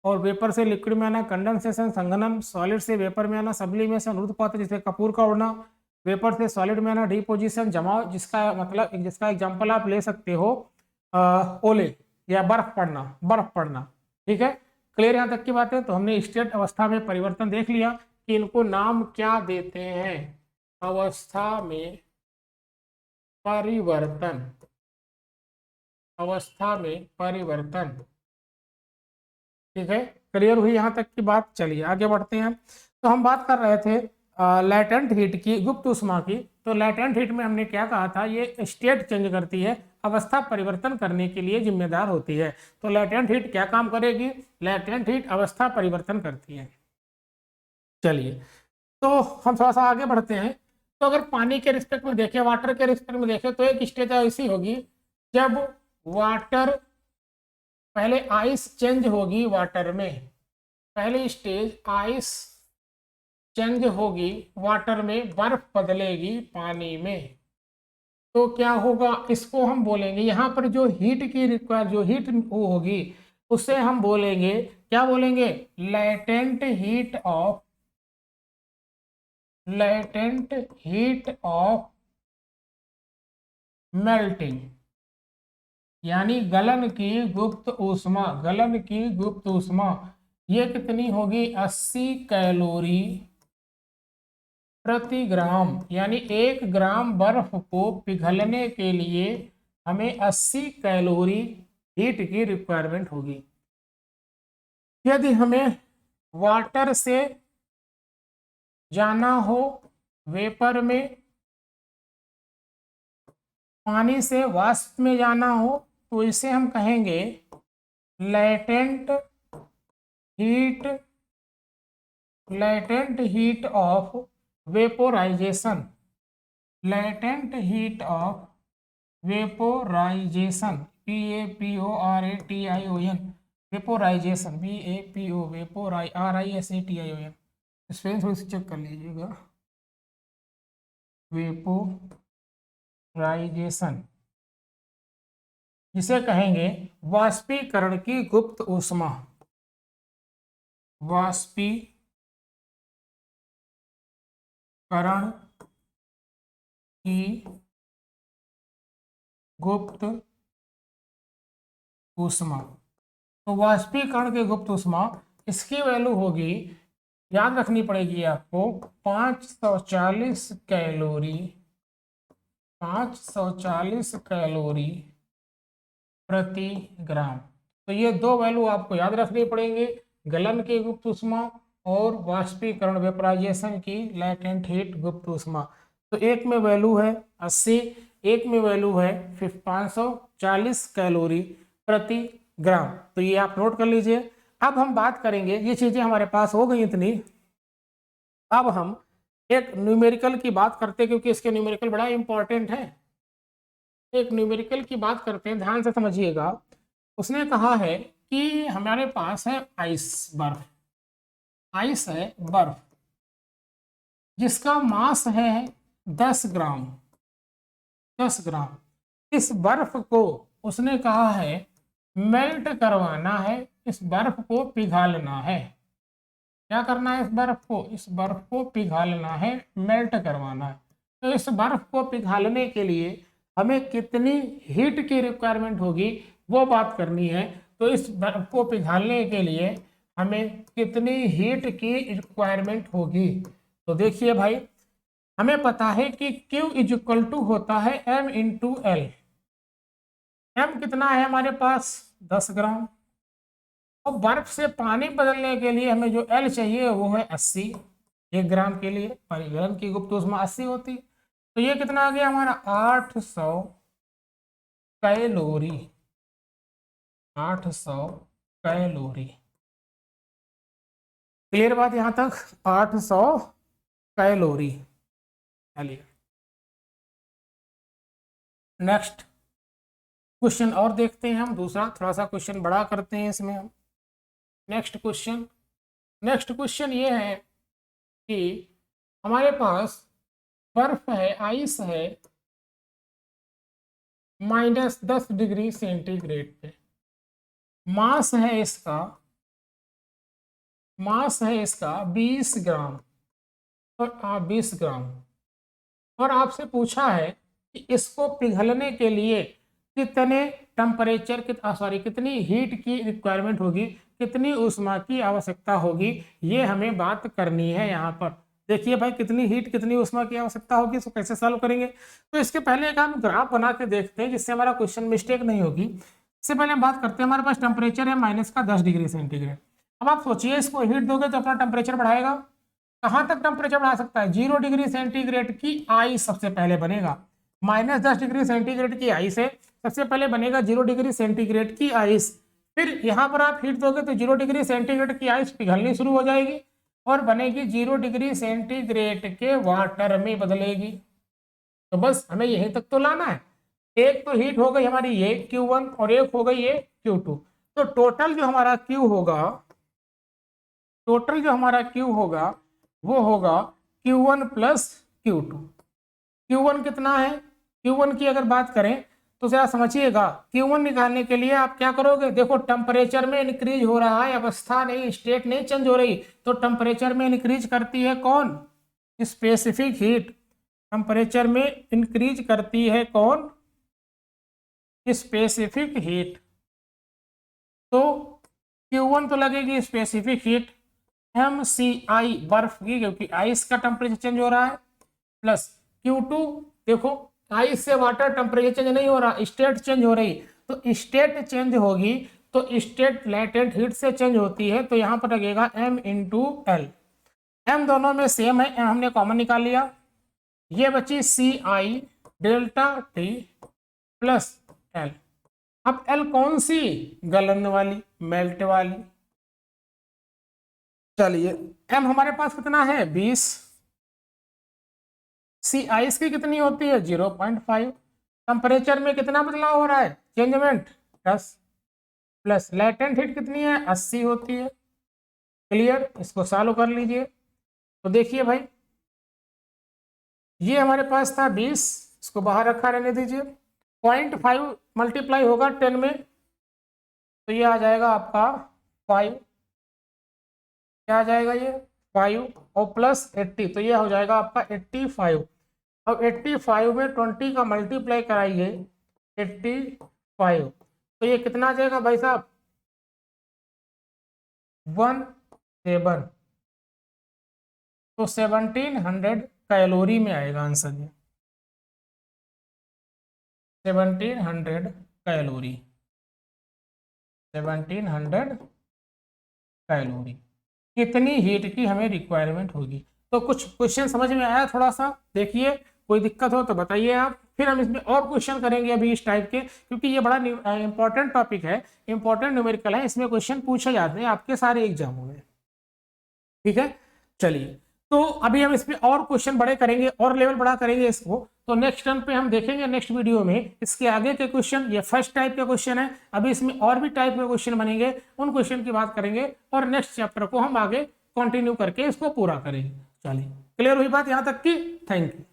[SPEAKER 1] और वेपर से लिक्विड में आना कंडेंसेशन संघनन, सॉलिड से वेपर में आना सब्लिमेशन ऊर्ध्वपातन जिसे कपूर का उड़ना, वेपर से सॉलिड में आना डिपोजिशन जमाव, जिसका मतलब जिसका एग्जांपल आप ले सकते हो ओले या बर्फ पड़ना। ठीक है, क्लियर यहाँ तक की बात है। तो हमने स्टेट अवस्था में परिवर्तन देख लिया कि इनको नाम क्या देते हैं, अवस्था में परिवर्तन, अवस्था में परिवर्तन। ठीक है, क्लियर हुई यहाँ तक की बात। चलिए आगे बढ़ते हैं। तो हम बात कर रहे थे लैटेंट हीट की, गुप्त ऊष्मा की। तो लैटेंट हीट में हमने क्या कहा था, ये स्टेट चेंज करती है, अवस्था परिवर्तन करने के लिए जिम्मेदार होती है। तो लैटेंट हीट क्या काम करेगी? लैटेंट हीट अवस्था परिवर्तन करती है। चलिए, तो हम थोड़ा सा आगे बढ़ते हैं। तो अगर पानी के रिस्पेक्ट में देखें, वाटर के रिस्पेक्ट में देखें, तो एक स्टेज ऐसी होगी जब वाटर, पहले आइस चेंज होगी वाटर में, पहली स्टेज आइस चेंज होगी वाटर में, बर्फ बदलेगी पानी में। तो क्या होगा, इसको हम बोलेंगे, यहाँ पर जो हीट की रिक्वायर, जो हीट वो होगी उसे हम बोलेंगे, क्या बोलेंगे? Latent heat of, latent heat of melting, यानी गलन की गुप्त ऊष्मा, गलन की गुप्त ऊष्मा। ये कितनी होगी? 80 कैलोरी प्रति ग्राम, यानी 1 ग्राम बर्फ को पिघलने के लिए हमें 80 कैलोरी हीट की रिक्वायरमेंट होगी। यदि हमें वाटर से जाना हो वेपर में, पानी से वाष्प में जाना हो, तो इसे हम कहेंगे latent heat, latent heat of vaporisation, latent heat of vaporisation, PAPORATION, vaporisation, VAPO, RISATION, spelling थोड़ी सी चेक कर लीजिएगा। वेपोराइजेशन जिसे कहेंगे वाष्पीकरण की गुप्त ऊष्मा, वाष्पीकरण की गुप्त ऊष्मा। तो वाष्पीकरण की गुप्त ऊष्मा, इसकी वैल्यू होगी, याद रखनी पड़ेगी आपको, 540 कैलोरी, 540 कैलोरी प्रति ग्राम। तो ये दो वैल्यू आपको याद रखनी पड़ेंगे, गलन की गुप्त ऊष्मा और वाष्पीकरण वेपराइजेशन की लैटेंट हीट गुप्त ऊष्मा। तो एक में वैल्यू है 80, एक में वैल्यू है 540 कैलोरी प्रति ग्राम। तो ये आप नोट कर लीजिए। अब हम बात करेंगे, ये चीजें हमारे पास हो गई इतनी, अब हम एक न्यूमेरिकल की बात करते हैं, क्योंकि इसके न्यूमेरिकल बड़ा इंपॉर्टेंट है। एक न्यूमेरिकल की बात करते हैं, ध्यान से समझिएगा। उसने कहा है कि हमारे पास है आइस, बर्फ, आइस है बर्फ, जिसका मास है 10 ग्राम, 10 ग्राम। इस बर्फ को उसने कहा है मेल्ट करवाना है, इस बर्फ को पिघालना है। क्या करना है? इस बर्फ को, इस बर्फ को पिघालना है, मेल्ट करवाना है। तो इस बर्फ को पिघालने के लिए हमें कितनी हीट की रिक्वायरमेंट होगी, वो बात करनी है। तो इस बर्फ को पिघालने के लिए हमें कितनी हीट की रिक्वायरमेंट होगी, तो देखिए भाई, हमें पता है कि Q इज इक्वल टू होता है M इंटू एल। M कितना है हमारे पास 10 ग्राम, और बर्फ से पानी बदलने के लिए हमें जो L चाहिए वो है 80, 1 ग्राम के लिए परिवहन की गुप्त ऊष्मा 80 होती। तो ये कितना आ गया हमारा 800 कैलोरी, 800 कैलोरी। क्लियर बात यहां तक, 800 कैलोरी। चलिए नेक्स्ट क्वेश्चन और देखते हैं हम, दूसरा थोड़ा सा क्वेश्चन बड़ा करते हैं इसमें हम। नेक्स्ट क्वेश्चन ये है कि हमारे पास बर्फ है, आइस है -10 डिग्री सेंटीग्रेड पे, मास है इसका 20 ग्राम, और 20 ग्राम, और आपसे पूछा है कि इसको पिघलने के लिए कितने टेम्परेचर कितनी हीट की रिक्वायरमेंट होगी, कितनी ऊष्मा की आवश्यकता होगी, ये हमें बात करनी है यहाँ पर। देखिए भाई, कितनी हीट कितनी ऊष्मा की आवश्यकता होगी, इसको कैसे सॉल्व करेंगे। तो इसके पहले एक हम ग्राफ बना के देखते हैं जिससे हमारा क्वेश्चन मिस्टेक नहीं होगी। इससे पहले हम बात करते हैं, हमारे पास टेम्परेचर है -10 डिग्री सेंटीग्रेड। अब आप सोचिए, इसको हीट दोगे तो अपना टेम्परेचर बढ़ाएगा, कहाँ तक टेम्परेचर बढ़ा सकता है, 0 डिग्री सेंटीग्रेड की आइस सबसे पहले बनेगा। -10 डिग्री सेंटीग्रेड की आइस है, सबसे पहले बनेगा 0 डिग्री सेंटीग्रेड की आइस। फिर यहाँ पर आप हीट दोगे तो 0 डिग्री सेंटीग्रेड की आइस पिघलनी शुरू हो जाएगी और बनेगी 0 डिग्री सेंटीग्रेड के वाटर में बदलेगी। तो बस हमें यहीं तक तो लाना है। एक तो हीट हो गई हमारी ये Q1 और एक हो गई ये Q2। तो टोटल जो हमारा Q होगा वो होगा Q1 प्लस Q2। Q1 कितना है, Q1 की अगर बात करें तो जरा समझिएगा, Q1 निकालने के लिए आप क्या करोगे, देखो टेम्परेचर में इंक्रीज हो रहा है, अवस्था नहीं, स्टेट नहीं चेंज हो रही, तो टेम्परेचर में इंक्रीज करती है कौन, स्पेसिफिक हीट। टेम्परेचर में इंक्रीज करती है कौन, स्पेसिफिक हीट। तो Q1 तो लगेगी स्पेसिफिक हीट, MCI बर्फ की, क्योंकि आइस का टेम्परेचर चेंज हो रहा है, प्लस Q2, देखो आइस से वाटर टेम्परेचर चेंज नहीं हो रहा, स्टेट चेंज हो रही, तो स्टेट चेंज होगी तो स्टेट लेटेंट हीट से चेंज होती है, तो यहाँ पर लगेगा M इंटू एल। M दोनों में सेम है, M हमने कॉमन निकाल लिया, ये बची CI delta T plus L। अब L कौन सी, गलन वाली, मेल्ट वाली। चलिए M हमारे पास कितना है 20, सी आइस की कितनी होती है 0.5, टेम्परेचर में कितना बदलाव हो रहा है, चेंजमेंट 10, प्लस लेटेंट हीट कितनी है 80 होती है। क्लियर, इसको सॉल्व कर लीजिए। तो देखिए भाई, ये हमारे पास था 20, इसको बाहर रखा रहने दीजिए, 0.5 मल्टीप्लाई होगा 10 में, तो ये आ जाएगा आपका 5, क्या आ जाएगा ये 5, और प्लस 80, तो ये हो जाएगा आपका 85। अब 85 में 20 का मल्टीप्लाई कराइए 85, तो ये कितना आ जाएगा भाई साहब 17, तो 1700 कैलोरी में आएगा आंसर ये, 1700 कैलोरी, 1700 कैलोरी कितनी हीट की हमें रिक्वायरमेंट होगी। तो कुछ क्वेश्चन समझ में आया थोड़ा सा, देखिए कोई दिक्कत हो तो बताइए आप, फिर हम इसमें और क्वेश्चन करेंगे अभी इस टाइप के, क्योंकि ये बड़ा इंपॉर्टेंट टॉपिक है, इंपॉर्टेंट न्यूमेरिकल है, इसमें क्वेश्चन पूछे जाते हैं आपके सारे एग्जामों में। ठीक है, चलिए तो अभी हम इसमें और क्वेश्चन बड़े करेंगे और लेवल बड़ा करेंगे इसको, तो नेक्स्ट टर्न पे हम देखेंगे नेक्स्ट वीडियो में इसके आगे के क्वेश्चन। ये फर्स्ट टाइप का क्वेश्चन है, अभी इसमें और भी टाइप के क्वेश्चन बनेंगे, उन क्वेश्चन की बात करेंगे और नेक्स्ट चैप्टर को हम आगे कंटिन्यू करके इसको पूरा करेंगे। चलिए, क्लियर हुई बात यहाँ तक की, थैंक यू।